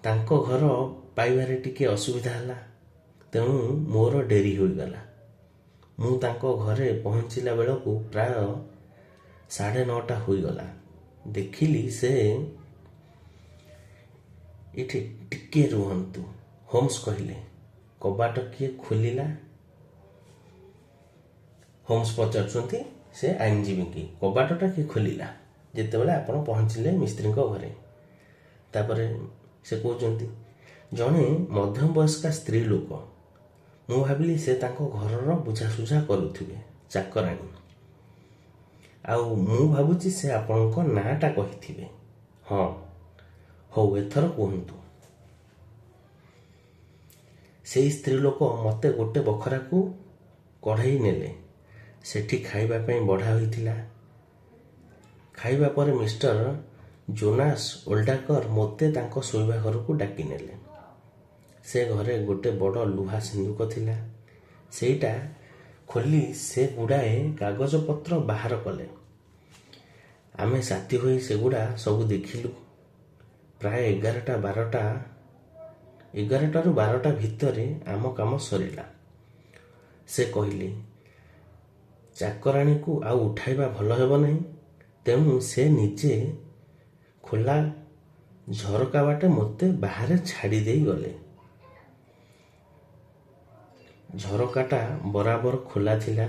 ତାଙ୍କ ଘର ପାଇବାରେ ଟିକେ ଅସୁବିଧା ହେଲା, ତେଣୁ ମୋର ଡେରି ହୋଇଗଲା। ମୁଁ ତାଙ୍କ ଘରେ ପହଞ୍ଚିଲା ବେଳକୁ ପ୍ରାୟ 9:30 ହୋଇଗଲା। ଦେଖିଲି ସେ ଏଠି ଟିକେ ରୁହନ୍ତୁ, ହୋମ୍ସ କହିଲେ। କବାଟ କିଏ ଖୋଲିଲା? ହୋମ୍ସ ପଚାରୁଛନ୍ତି ସେ ଆଇନଜୀବୀକି, କବାଟଟା କିଏ ଖୋଲିଲା ଯେତେବେଳେ ଆପଣ ପହଞ୍ଚିଲେ ମିସ୍ତ୍ରୀଙ୍କ ଘରେ? ତାପରେ ସେ କହୁଛନ୍ତି, ଜଣେ ମଧ୍ୟବୟସ୍କା ସ୍ତ୍ରୀ ଲୋକ। ମୁଁ ଭାବିଲି ସେ ତାଙ୍କ ଘରର ବୁଝାସୁଝା କରୁଥିବେ, ଚାକରାଣୀ। ଆଉ ମୁଁ ଭାବୁଛି ସେ ଆପଣଙ୍କ ନାଁଟା କହିଥିବେ। ହଁ, ହଉ ଏଥର କୁହନ୍ତୁ। ସେଇ ସ୍ତ୍ରୀ ଲୋକ ମୋତେ ଗୋଟେ ବଖରାକୁ କଢ଼େଇ ନେଲେ। ସେଠି ଖାଇବା ପାଇଁ ବଢ଼ା ହୋଇଥିଲା। ଖାଇବା ପରେ ମିଷ୍ଟର ଜୋନାସ୍ ଓଲ୍ଡାକର ମୋତେ ତାଙ୍କ ଶୋଇବା ଘରକୁ ଡାକି ନେଲେ। ସେ ଘରେ ଗୋଟେ ବଡ଼ ଲୁହା ସିନ୍ଦୁକ ଥିଲା। ସେଇଟା ଖୋଲି ସେ ଗୁଡ଼ାଏ କାଗଜପତ୍ର ବାହାର କଲେ। ଆମେ ସାଥୀ ହୋଇ ସେଗୁଡ଼ା ସବୁ ଦେଖିଲୁ। ପ୍ରାୟ 11ଟାରୁ 12ଟା ଭିତରେ ଆମ କାମ ସରିଲା। ସେ କହିଲେ, ଚାକରାଣୀକୁ ଆଉ ଉଠାଇବା ଭଲ ହେବ ନାହିଁ। ତେଣୁ ସେ ନିଜେ ଖୋଲା ଝରକା ବାଟେ ମୋତେ ବାହାରେ ଛାଡ଼ି ଦେଇ ଗଲେ। ଝରକାଟା ବରାବର ଖୋଲା ଥିଲା।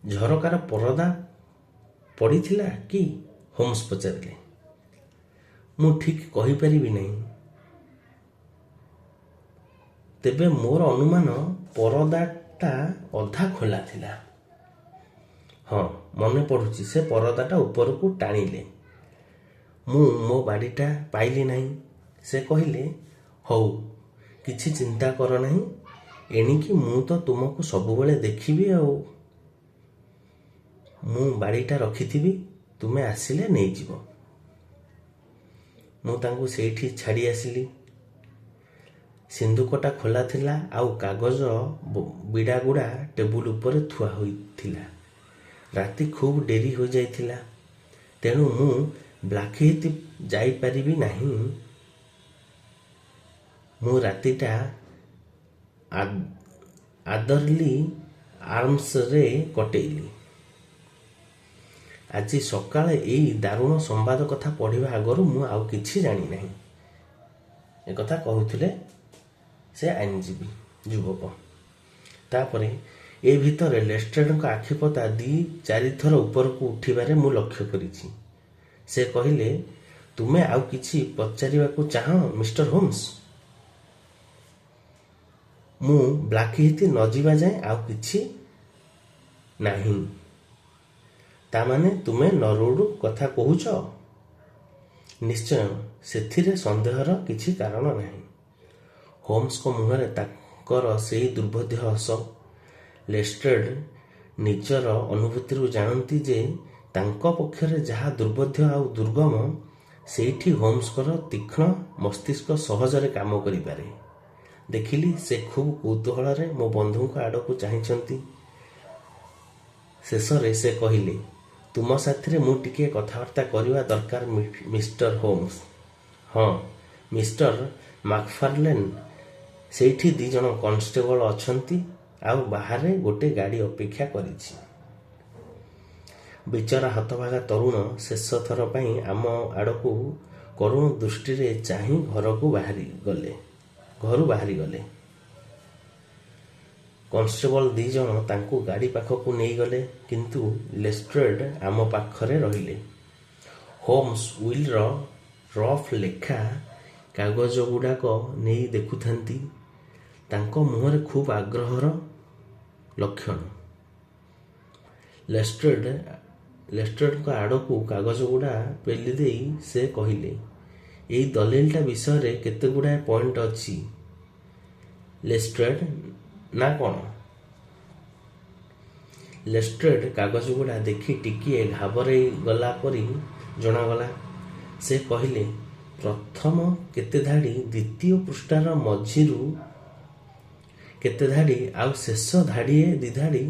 ଝରକାର ପରଦା ପଡ଼ିଥିଲା କି? ହୋମ୍ସ ପଚାରିଲେ। ମୁଁ ଠିକ୍ କହିପାରିବି ନାହିଁ। ତେବେ ମୋର ଅନୁମାନ ପରଦାଟା ଅଧା ଖୋଲା ଥିଲା। ହଁ, ମନେ ପଡ଼ୁଛି, ସେ ପରଦାଟା ଉପରକୁ ଟାଣିଲେ। ମୁଁ ମୋ ବାଡ଼ିଟା ପାଇଲି ନାହିଁ। ସେ କହିଲେ, ହଉ, କିଛି ଚିନ୍ତା କର ନାହିଁ, ଏଣିକି ମୁଁ ତ ତୁମକୁ ସବୁବେଳେ ଦେଖିବି ଆଉ। ମୁଁ ବାଡ଼ିଟା ରଖିଥିବି, ତୁମେ ଆସିଲେ ନେଇଯିବ। ମୁଁ ତାଙ୍କୁ ସେଇଠି ଛାଡ଼ି ଆସିଲି। ସିନ୍ଦୁକଟା ଖୋଲା ଥିଲା ଆଉ କାଗଜ ବିଡ଼ାଗୁଡ଼ା ଟେବୁଲ ଉପରେ ଥୁଆ ହୋଇଥିଲା। ରାତି ଖୁବ୍ ଡେରି ହୋଇଯାଇଥିଲା, ତେଣୁ ମୁଁ ବ୍ଲାକହିଥ୍ ଯାଇପାରିବି ନାହିଁ। ମୁଁ ରାତିଟା ଆଦରଲି ଆର୍ମସରେ କଟେଇଲି। ଆଜି ସକାଳେ ଏଇ ଦାରୁଣ ସମ୍ବାଦ କଥା ପଢ଼ିବା ଆଗରୁ ମୁଁ ଆଉ କିଛି ଜାଣିନାହିଁ। ଏକଥା କହୁଥିଲେ ସେ ଆଇନଜୀବୀ ଯୁବକ। ତାପରେ ଏ ଭିତରେ ଲେଷ୍ଟ୍ରେଡଙ୍କ ଆଖିପତା 2-4 ଥର ଉପରକୁ ଉଠିବାରେ ମୁଁ ଲକ୍ଷ୍ୟ କରିଛି। ସେ କହିଲେ, ତୁମେ ଆଉ କିଛି ପଚାରିବାକୁ ଚାହଁ ମିଷ୍ଟର ହୋମ୍ସ? ମୁଁ ବ୍ଲାକହିଥ୍ ନ ଯିବା ଯାଏ ଆଉ କିଛି ନାହିଁ। ତାମାନେ ତୁମେ ନରଉଡ୍ କଥା କହୁଛ? ନିଶ୍ଚୟ, ସେଥିରେ ସନ୍ଦେହର କିଛି କାରଣ ନାହିଁ। ହୋମ୍ସଙ୍କ ମୁହଁରେ ତାଙ୍କର ସେଇ ଦୁର୍ବୋଧ୍ୟ ହସ। ଲେଷ୍ଟ୍ରେଡ୍ ନିଜର ଅନୁଭୂତିରୁ ଜାଣନ୍ତି ଯେ ତାଙ୍କ ପକ୍ଷରେ ଯାହା ଦୁର୍ବୋଧ୍ୟ ଆଉ ଦୁର୍ଗମ, ସେଇଠି ହୋମ୍ସଙ୍କର ତୀକ୍ଷ୍ଣ ମସ୍ତିଷ୍କ ସହଜରେ କାମ କରିପାରେ। ଦେଖିଲି ସେ ଖୁବ୍ କୌତୂହଳରେ ମୋ ବନ୍ଧୁଙ୍କ ଆଡ଼କୁ ଚାହିଁଛନ୍ତି। ଶେଷରେ ସେ କହିଲେ, ତୁମ ସାଥିରେ ମୁଁ ଟିକିଏ କଥାବାର୍ତ୍ତା କରିବା ଦରକାର ମିଷ୍ଟର ହୋମ୍ସ। ହଁ, ମିଷ୍ଟର ମାକ୍ଫାର୍ଲେନ୍, ସେଇଠି 2 ଜଣ କନଷ୍ଟେବଳ ଅଛନ୍ତି ଆଉ ବାହାରେ ଗୋଟେ ଗାଡ଼ି ଅପେକ୍ଷା କରିଛି। ବିଚରା ହତଭାଗା ତରୁଣ ଶେଷ ଥର ପାଇଁ ଆମ ଆଡ଼କୁ କରୁଣ ଦୃଷ୍ଟିରେ ଚାହିଁ ଘରୁ ବାହାରିଗଲେ। କନଷ୍ଟେବଳ 2 ଜଣ ତାଙ୍କୁ ଗାଡ଼ି ପାଖକୁ ନେଇଗଲେ, କିନ୍ତୁ ଲେଷ୍ଟ୍ରେଡ୍ ଆମ ପାଖରେ ରହିଲେ। ହୋମ୍ସ ଉଇଲର ରଫ୍ ଲେଖା କାଗଜଗୁଡ଼ାକ ନେଇ ଦେଖୁଥାନ୍ତି। ତାଙ୍କ ମୁହଁରେ ଖୁବ୍ ଆଗ୍ରହର ଲକ୍ଷଣ। ଲେଷ୍ଟ୍ରେଡଙ୍କ ଆଡ଼କୁ କାଗଜଗୁଡ଼ା ପେଲିଦେଇ ସେ କହିଲେ, ଏଇ ଦଲିଲଟା ବିଷୟରେ କେତେଗୁଡ଼ାଏ ପଏଣ୍ଟ ଅଛି ଲେଷ୍ଟ୍ରେଡ୍, ନା କ'ଣ? ଲେଷ୍ଟ୍ରେଡ୍ କାଗଜଗୁଡ଼ା ଦେଖି ଟିକିଏ ଘାବରେଇ ଗଲା ପରି ଜଣାଗଲା। ସେ କହିଲେ, ପ୍ରଥମ କେତେ ଧାଡ଼ି, ଦ୍ୱିତୀୟ ପୃଷ୍ଠାର ମଝିରୁ କେତେ ଧାଡ଼ି ଆଉ ଶେଷ 1-2 ଧାଡ଼ି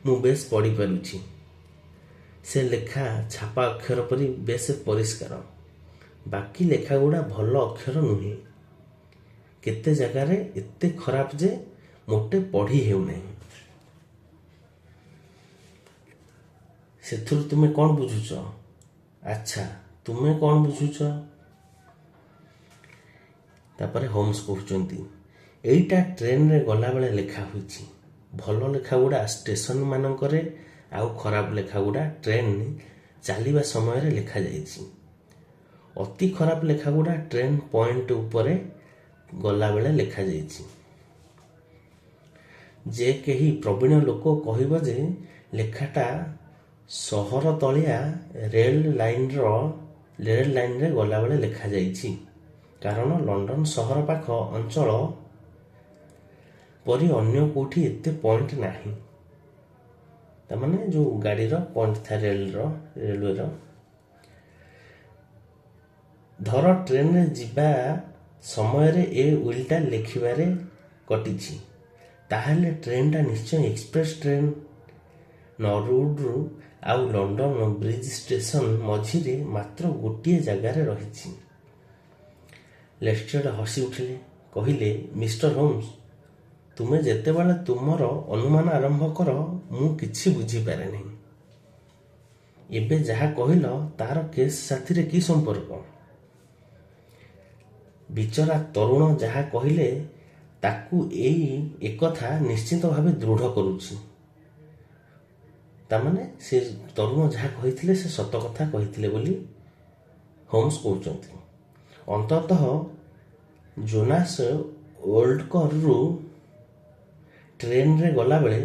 ମୁଁ ବେଶ୍ ପଢ଼ିପାରୁଛି। ସେ ଲେଖା ଛାପା ଅକ୍ଷର ପରି ବେଶ୍ ପରିଷ୍କାର। ବାକି ଲେଖାଗୁଡ଼ା ଭଲ ଅକ୍ଷର ନୁହେଁ। କେତେ ଜାଗାରେ ଏତେ ଖରାପ ଯେ ମୋଟେ ପଢ଼ି ହେଉନାହିଁ। ସେଥିରୁ ତୁମେ କ'ଣ ବୁଝୁଛ? ଆଚ୍ଛା, ତୁମେ କ'ଣ ବୁଝୁଛ? ତାପରେ ହୋମ୍ସ କହୁଛନ୍ତି, ଏଇଟା ଟ୍ରେନରେ ଗଲାବେଳେ ଲେଖା ହୋଇଛି। ଭଲ ଲେଖାଗୁଡ଼ା ଷ୍ଟେସନମାନଙ୍କରେ ଆଉ ଖରାପ ଲେଖାଗୁଡ଼ା ଟ୍ରେନ୍ ଚାଲିବା ସମୟରେ ଲେଖାଯାଇଛି। ଅତି ଖରାପ ଲେଖାଗୁଡ଼ା ଟ୍ରେନ୍ ପଏଣ୍ଟ ଉପରେ ଗଲାବେଳେ ଲେଖାଯାଇଛି। ଯେ କେହି ପ୍ରବୀଣ ଲୋକ କହିବ ଯେ ଲେଖାଟା ସହର ତଳିଆ ରେଳ ଲାଇନରେ ଗଲାବେଳେ ଲେଖାଯାଇଛି, କାରଣ ଲଣ୍ଡନ ସହର ପାଖ ଅଞ୍ଚଳ ପରି ଅନ୍ୟ କେଉଁଠି ଏତେ ପଏଣ୍ଟ ନାହିଁ। ତାମାନେ ଯେଉଁ ଗାଡ଼ିର ପଏଣ୍ଟ ଥାଏ ରେଲୱେର। ଧର ଟ୍ରେନରେ ଯିବା ସମୟରେ ଏ ଉଇଲଟା ଲେଖିବାରେ କଟିଛି, ତାହେଲେ ଟ୍ରେନଟା ନିଶ୍ଚୟ ଏକ୍ସପ୍ରେସ୍ ଟ୍ରେନ୍। ନରଉଡ୍ରୁ ଆଉ ଲଣ୍ଡନ ବ୍ରିଜ ଷ୍ଟେସନ ମଝିରେ ମାତ୍ର ଗୋଟିଏ ଜାଗାରେ ରହିଛି। ଲେଷ୍ଟ୍ରେଡ୍ ହସି ଉଠିଲେ। କହିଲେ, ମିଷ୍ଟର ହୋମ୍ସ, ତୁମେ ଯେତେବେଳେ ତୁମର ଅନୁମାନ ଆରମ୍ଭ କର, ମୁଁ କିଛି ବୁଝିପାରେ ନାହିଁ। ଏବେ ଯାହା କହିଲ ତାର କେସ୍ ସାଥିରେ କି ସମ୍ପର୍କ? ବିଚରା ତରୁଣ ଯାହା କହିଲେ ତାକୁ ଏକଥା ନିଶ୍ଚିତ ଭାବେ ଦୃଢ଼ କରୁଛି। ତାମାନେ ସେ ତରୁଣ ଯାହା କହିଥିଲେ ସେ ସତ କଥା କହିଥିଲେ ବୋଲି ହୋମ୍ସ କହୁଛନ୍ତି। ଅନ୍ତତଃ ଜୋନାସ୍ ଓଲ୍ଡ କରରୁ ଟ୍ରେନରେ ଗଲାବେଳେ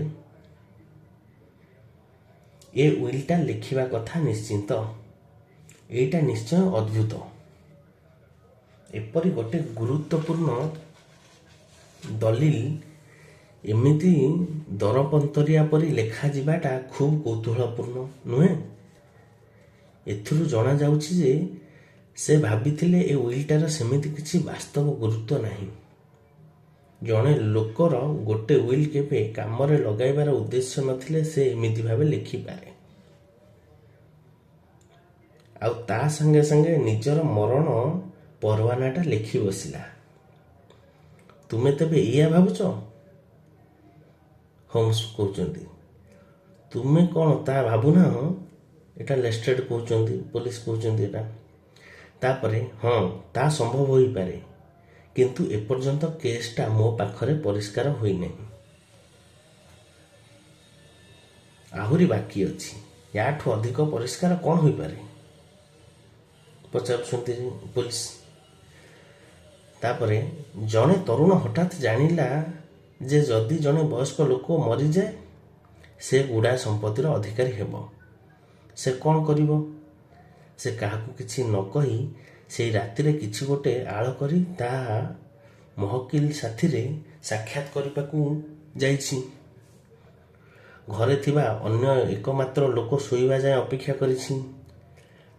ଏ ୱିଲ୍ଟା ଲେଖିବା କଥା ନିଶ୍ଚିନ୍ତ। ଏଇଟା ନିଶ୍ଚୟ ଅଦ୍ଭୁତ। ଏପରି ଗୋଟେ ଗୁରୁତ୍ୱପୂର୍ଣ୍ଣ ଦଲିଲ ଏମିତି ଦରପନ୍ତରିଆ ପରି ଲେଖାଯିବାଟା ଖୁବ୍ କୌତୂହଳପୂର୍ଣ୍ଣ ନୁହେଁ? ଏଥିରୁ ଜଣାଯାଉଛି ଯେ ସେ ଭାବିଥିଲେ ଏ ୱିଲ୍ଟାର ସେମିତି କିଛି ବାସ୍ତବ ଗୁରୁତ୍ୱ ନାହିଁ। ଜଣେ ଲୋକର ଗୋଟେ ୱିଲ୍ କେବେ କାମରେ ଲଗାଇବାର ଉଦ୍ଦେଶ୍ୟ ନଥିଲେ ସେ ଏମିତି ଭାବେ ଲେଖିପାରେ। ଆଉ ତା ସାଙ୍ଗେ ସାଙ୍ଗେ ନିଜର ମରଣ ପରୱାନାଟା ଲେଖି ବସିଲା। ତୁମେ ତେବେ ଏଇଆ ଭାବୁଛ? ହୋମ୍ସ କହୁଛନ୍ତି। ତୁମେ କ'ଣ ତା ଭାବୁନାହଁ? ଏଟା ଲେଷ୍ଟ୍ରେଡ୍ କହୁଛନ୍ତି, ପୋଲିସ କହୁଛନ୍ତି ଏଟା। ତାପରେ ହଁ, ତା ସମ୍ଭବ ହୋଇପାରେ, କିନ୍ତୁ ଏପର୍ଯ୍ୟନ୍ତ କେସ୍ଟା ମୋ ପାଖରେ ପରିଷ୍କାର ହୋଇନାହିଁ। ଆହୁରି ବାକି ଅଛି। ୟାଠୁ ଅଧିକ ପରିଷ୍କାର କ'ଣ ହୋଇପାରେ? ପଚାରୁଛନ୍ତି ପୋଲିସ। ତାପରେ ଜଣେ ତରୁଣ ହଠାତ୍ ଜାଣିଲା ଯେ ଯଦି ଜଣେ ବୟସ୍କ ଲୋକ ମରିଯାଏ ସେ ଗୁଡ଼ାଏ ସମ୍ପତ୍ତିର ଅଧିକାରୀ ହେବ। ସେ କ'ଣ କରିବ? ସେ କାହାକୁ କିଛି ନ କହି ସେଇ ରାତିରେ କିଛି ଗୋଟେ ଆଳ କରି ତା ମହକିଲ ସାଥିରେ ସାକ୍ଷାତ କରିବାକୁ ଯାଇଛି। ଘରେ ଥିବା ଅନ୍ୟ ଏକମାତ୍ର ଲୋକ ଶୋଇବା ଯାଏ ଅପେକ୍ଷା କରିଛି।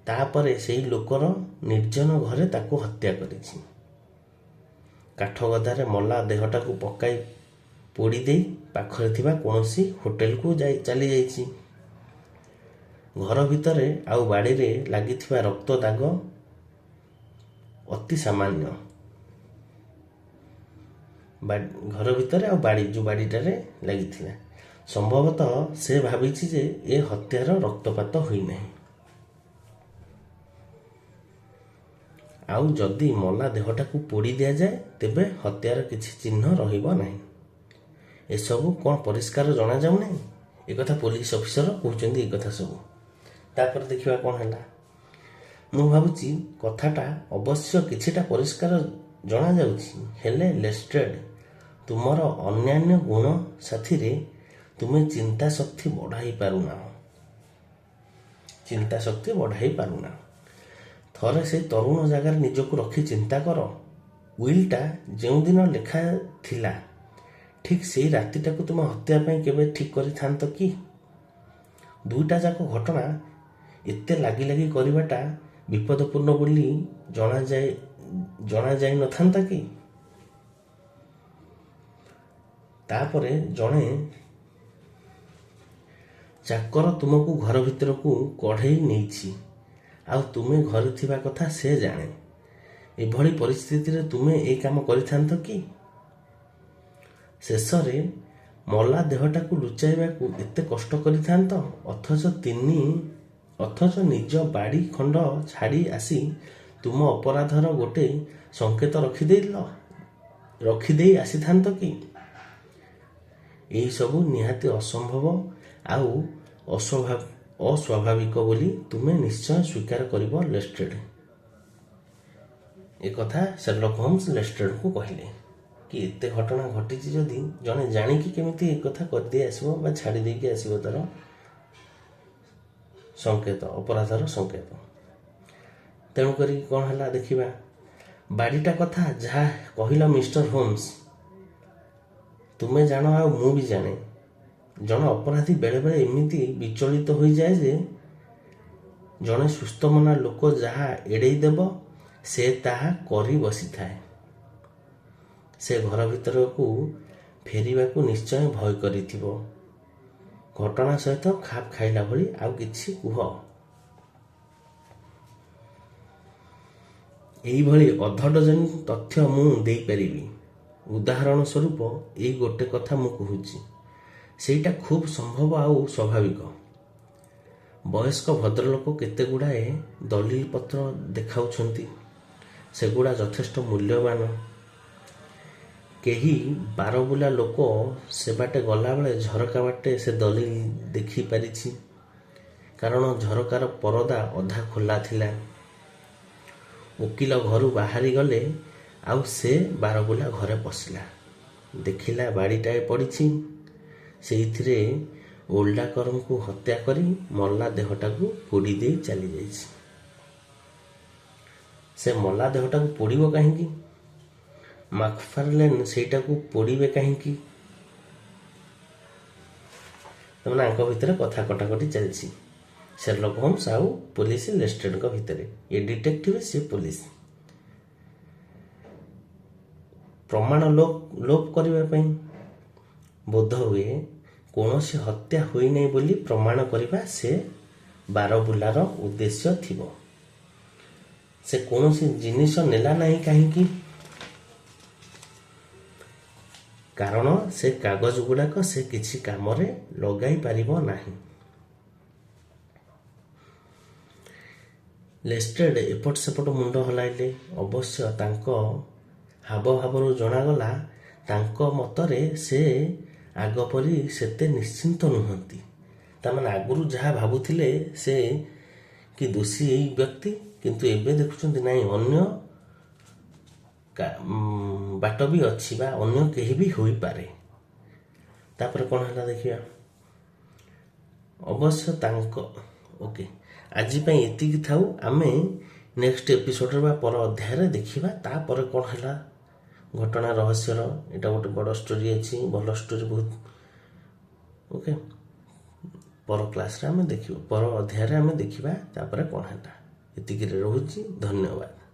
ତାପରେ ସେଇ ଲୋକର ନିର୍ଜନ ଘରେ ତାକୁ ହତ୍ୟା କରିଛି। କାଠଗଦାରେ ମଲା ଦେହଟାକୁ ପକାଇ ପୋଡ଼ି ଦେଇ ପାଖରେ ଥିବା କୌଣସି ହୋଟେଲକୁ ଚାଲିଯାଇଛି। ଘର ଭିତରେ ଆଉ ବାଡ଼ିରେ ଲାଗିଥିବା ରକ୍ତ ଦାଗ ଅତି ସାମାନ୍ୟ। ଘର ଭିତରେ ଆଉ ଯେଉଁ ବାଡ଼ିଟାରେ ଲାଗିଥିଲା। ସମ୍ଭବତଃ ସେ ଭାବିଛି ଯେ ଏ ହତ୍ୟାର ରକ୍ତପାତ ହୋଇନାହିଁ। ଆଉ ଯଦି ମଲା ଦେହଟାକୁ ପୋଡ଼ି ଦିଆଯାଏ ତେବେ ହତ୍ୟାର କିଛି ଚିହ୍ନ ରହିବ ନାହିଁ। ଏସବୁ କ'ଣ ପରିଷ୍କାର ଜଣାଯାଉନାହିଁ? ଏକଥା ପୋଲିସ ଅଫିସର କହୁଛନ୍ତି। ଏ କଥା ସବୁ ତାପରେ ଦେଖିବା କ'ଣ ହେଲା। ମୁଁ ଭାବୁଛି କଥାଟା ଅବଶ୍ୟ କିଛିଟା ପରିଷ୍କାର ଜଣାଯାଉଛି। ହେଲେ ଲେଷ୍ଟ୍ରେଡ୍, ତୁମର ଅନ୍ୟାନ୍ୟ ଗୁଣ ସାଥିରେ ତୁମେ ଚିନ୍ତା ଶକ୍ତି ବଢ଼ାଇ ପାରୁନାହ। ଥରେ ସେଇ ତରୁଣ ଜାଗାରେ ନିଜକୁ ରଖି ଚିନ୍ତା କର। ୱିଲ୍ଟା ଯେଉଁଦିନ ଲେଖା ଥିଲା ଠିକ୍ ସେଇ ରାତିଟାକୁ ତୁମେ ହତ୍ୟା ପାଇଁ କେବେ ଠିକ୍ କରିଥାନ୍ତ କି? ଦୁଇଟା ଯାକ ଘଟଣା ଏତେ ଲାଗି ଲାଗି କରିବାଟା ବିପଦପୂର୍ଣ୍ଣ ବୋଲି ଜଣାଯାଇ ନଥାନ୍ତା କି? ତାପରେ ଜଣେ ଚାକର ତୁମକୁ ଘର ଭିତରକୁ କଢ଼େଇ ନେଇଛି, ଆଉ ତୁମେ ଘରେ ଥିବା କଥା ସେ ଜାଣେ। ଏଭଳି ପରିସ୍ଥିତିରେ ତୁମେ ଏ କାମ କରିଥାନ୍ତ କି? ଶେଷରେ ମଲା ଦେହଟାକୁ ଲୁଚାଇବାକୁ ଏତେ କଷ୍ଟ କରିଥାନ୍ତ, ଅଥଚ ନିଜ ବାଡ଼ି ଖଣ୍ଡ ଛାଡ଼ି ଆସି ତୁମ ଅପରାଧର ଗୋଟେ ସଙ୍କେତ ରଖିଦେଇ ଆସିଥାନ୍ତ କି? ଏଇସବୁ ନିହାତି ଅସମ୍ଭବ ଆଉ ଅସ୍ୱାଭାବିକ ବୋଲି ତୁମେ ନିଶ୍ଚୟ ସ୍ୱୀକାର କରିବ ଲେଷ୍ଟ୍ରେଡ୍। ଏକଥା ସେର୍ଲକ୍ ହୋମ୍ସ ଲେଷ୍ଟ୍ରେଡ୍କୁ କହିଲେ। କି ଏତେ ଘଟଣା ଘଟିଛି ଯଦି ଜଣେ ଜାଣିକି କେମିତି ଏକଥା କରିଦେଇ ଆସିବ ବା ଛାଡ଼ି ଦେଇକି ଆସିବ ତାର ସଙ୍କେତ, ଅପରାଧର ସଙ୍କେତ। ତେଣୁକରି କ'ଣ ହେଲା ଦେଖିବା। ବାଡ଼ିଟା କଥା ଯାହା କହିଲ ମିଷ୍ଟର ହୋମ୍ସ, ତୁମେ ଜାଣ ଆଉ ମୁଁ ବି ଜାଣେ, ଜଣେ ଅପରାଧୀ ବେଳେବେଳେ ଏମିତି ବିଚଳିତ ହୋଇଯାଏ ଯେ ଜଣେ ସୁସ୍ଥମନା ଲୋକ ଯାହା ଏଡ଼େଇ ଦେବ ସେ ତାହା କରି ବସିଥାଏ। ସେ ଘର ଭିତରକୁ ଫେରିବାକୁ ନିଶ୍ଚୟ ଭୟ କରିଥିବ। ଘଟଣା ସହିତ ଖାପ ଖାଇଲା ଭଳି ଆଉ କିଛି କୁହ। ଏଇଭଳି ଅଧଡଜନ ତଥ୍ୟ ମୁଁ ଦେଇପାରିବି। ଉଦାହରଣ ସ୍ୱରୂପ ଏଇ ଗୋଟେ କଥା ମୁଁ କହୁଛି, ସେଇଟା ଖୁବ୍ ସମ୍ଭବ ଆଉ ସ୍ୱାଭାବିକ। ବୟସ୍କ ଭଦ୍ରଲୋକ କେତେ ଗୁଡ଼ାଏ ଦଲିଲ ପତ୍ର ଦେଖାଉଛନ୍ତି। ସେଗୁଡ଼ା ଯଥେଷ୍ଟ ମୂଲ୍ୟବାନ। କେହି ବାରବୁଲା ଲୋକ ସେବାଟେ ଗଲାବେଳେ ଝରକା ବାଟେ ସେ ଦଲିଲ ଦେଖିପାରିଛି, କାରଣ ଝରକାର ପରଦା ଅଧା ଖୋଲା ଥିଲା। ଓକିଲ ଘରୁ ବାହାରି ଗଲେ ଆଉ ସେ ବାରବୁଲା ଘରେ ପଶିଲା, ଦେଖିଲା ବାଡ଼ିଟାଏ ପଡ଼ିଛି, ସେଇଥିରେ ଓଲ୍ଡାକରଙ୍କୁ ହତ୍ୟା କରି ମଲା ଦେହଟାକୁ ପୋଡ଼ି ଦେଇ ଚାଲିଯାଇଛି। ସେ ମଲା ଦେହଟାକୁ ପୋଡ଼ିବ କାହିଁକି? ମାକଫାର୍ଲେନ୍ ସେଇଟାକୁ ପୋଡ଼ିବେ କାହିଁକି? ତାମାନେ ଆଙ୍କ ଭିତରେ କଥା କଟାକଟି ଚାଲିଛି, ସେର୍ଲକ୍ ହୋମ୍ସ ଆଉ ପୋଲିସ ଲେଷ୍ଟ୍ରେଡ୍ଙ୍କ ଭିତରେ। ଏ ଡିଟେକ୍ଟିଭ୍, ସେ ପୋଲିସ। ପ୍ରମାଣ ଲୋପ କରିବା ପାଇଁ, ବୋଧହୁଏ କୌଣସି ହତ୍ୟା ହୋଇନାହିଁ ବୋଲି ପ୍ରମାଣ କରିବା ସେ ବାରବୁଲାର ଉଦ୍ଦେଶ୍ୟ ଥିବ। ସେ କୌଣସି ଜିନିଷ ନେଲା ନାହିଁ କାହିଁକି? କାରଣ ସେ କାଗଜ ଗୁଡ଼ାକ ସେ କିଛି କାମରେ ଲଗାଇ ପାରିବ ନାହିଁ। ଲେଷ୍ଟ୍ରେଡ୍ ଏପଟ ସେପଟ ମୁଣ୍ଡ ହଲାଇଲେ। ଅବଶ୍ୟ ତାଙ୍କ ହାବଭାବରୁ ଜଣାଗଲା, ତାଙ୍କ ମତରେ ସେ ଆଗ ପରି ସେତେ ନିଶ୍ଚିନ୍ତ ନୁହନ୍ତି। ତାମାନେ ଆଗରୁ ଯାହା ଭାବୁଥିଲେ ସେ କି ଦୋଷୀ ଏଇ ବ୍ୟକ୍ତି, କିନ୍ତୁ ଏବେ ଦେଖୁଛନ୍ତି ନାଇଁ, ଅନ୍ୟ ବାଟ ବି ଅଛି ବା ଅନ୍ୟ କେହି ବି ହୋଇପାରେ। ତାପରେ କ'ଣ ହେଲା ଦେଖିବା। ଅବଶ୍ୟ ତାଙ୍କ ଓକେ, ଆଜି ପାଇଁ ଏତିକି ଥାଉ। ଆମେ ନେକ୍ସଟ ଏପିସୋଡ଼ରେ ବା ପର ଅଧ୍ୟାୟରେ ଦେଖିବା ତାପରେ କ'ଣ ହେଲା ଘଟଣା ରହସ୍ୟର। ଏଇଟା ଗୋଟେ ବଡ଼ ଷ୍ଟୋରି ଅଛି, ଭଲ ଷ୍ଟୋରି ବହୁତ। ଓକେ, ପର କ୍ଲାସ୍ରେ ଆମେ ଦେଖିବା, ପର ଅଧ୍ୟାୟରେ ଆମେ ଦେଖିବା ତାପରେ କ'ଣ ହେଲା। ଏତିକିରେ ରହୁଛି, ଧନ୍ୟବାଦ।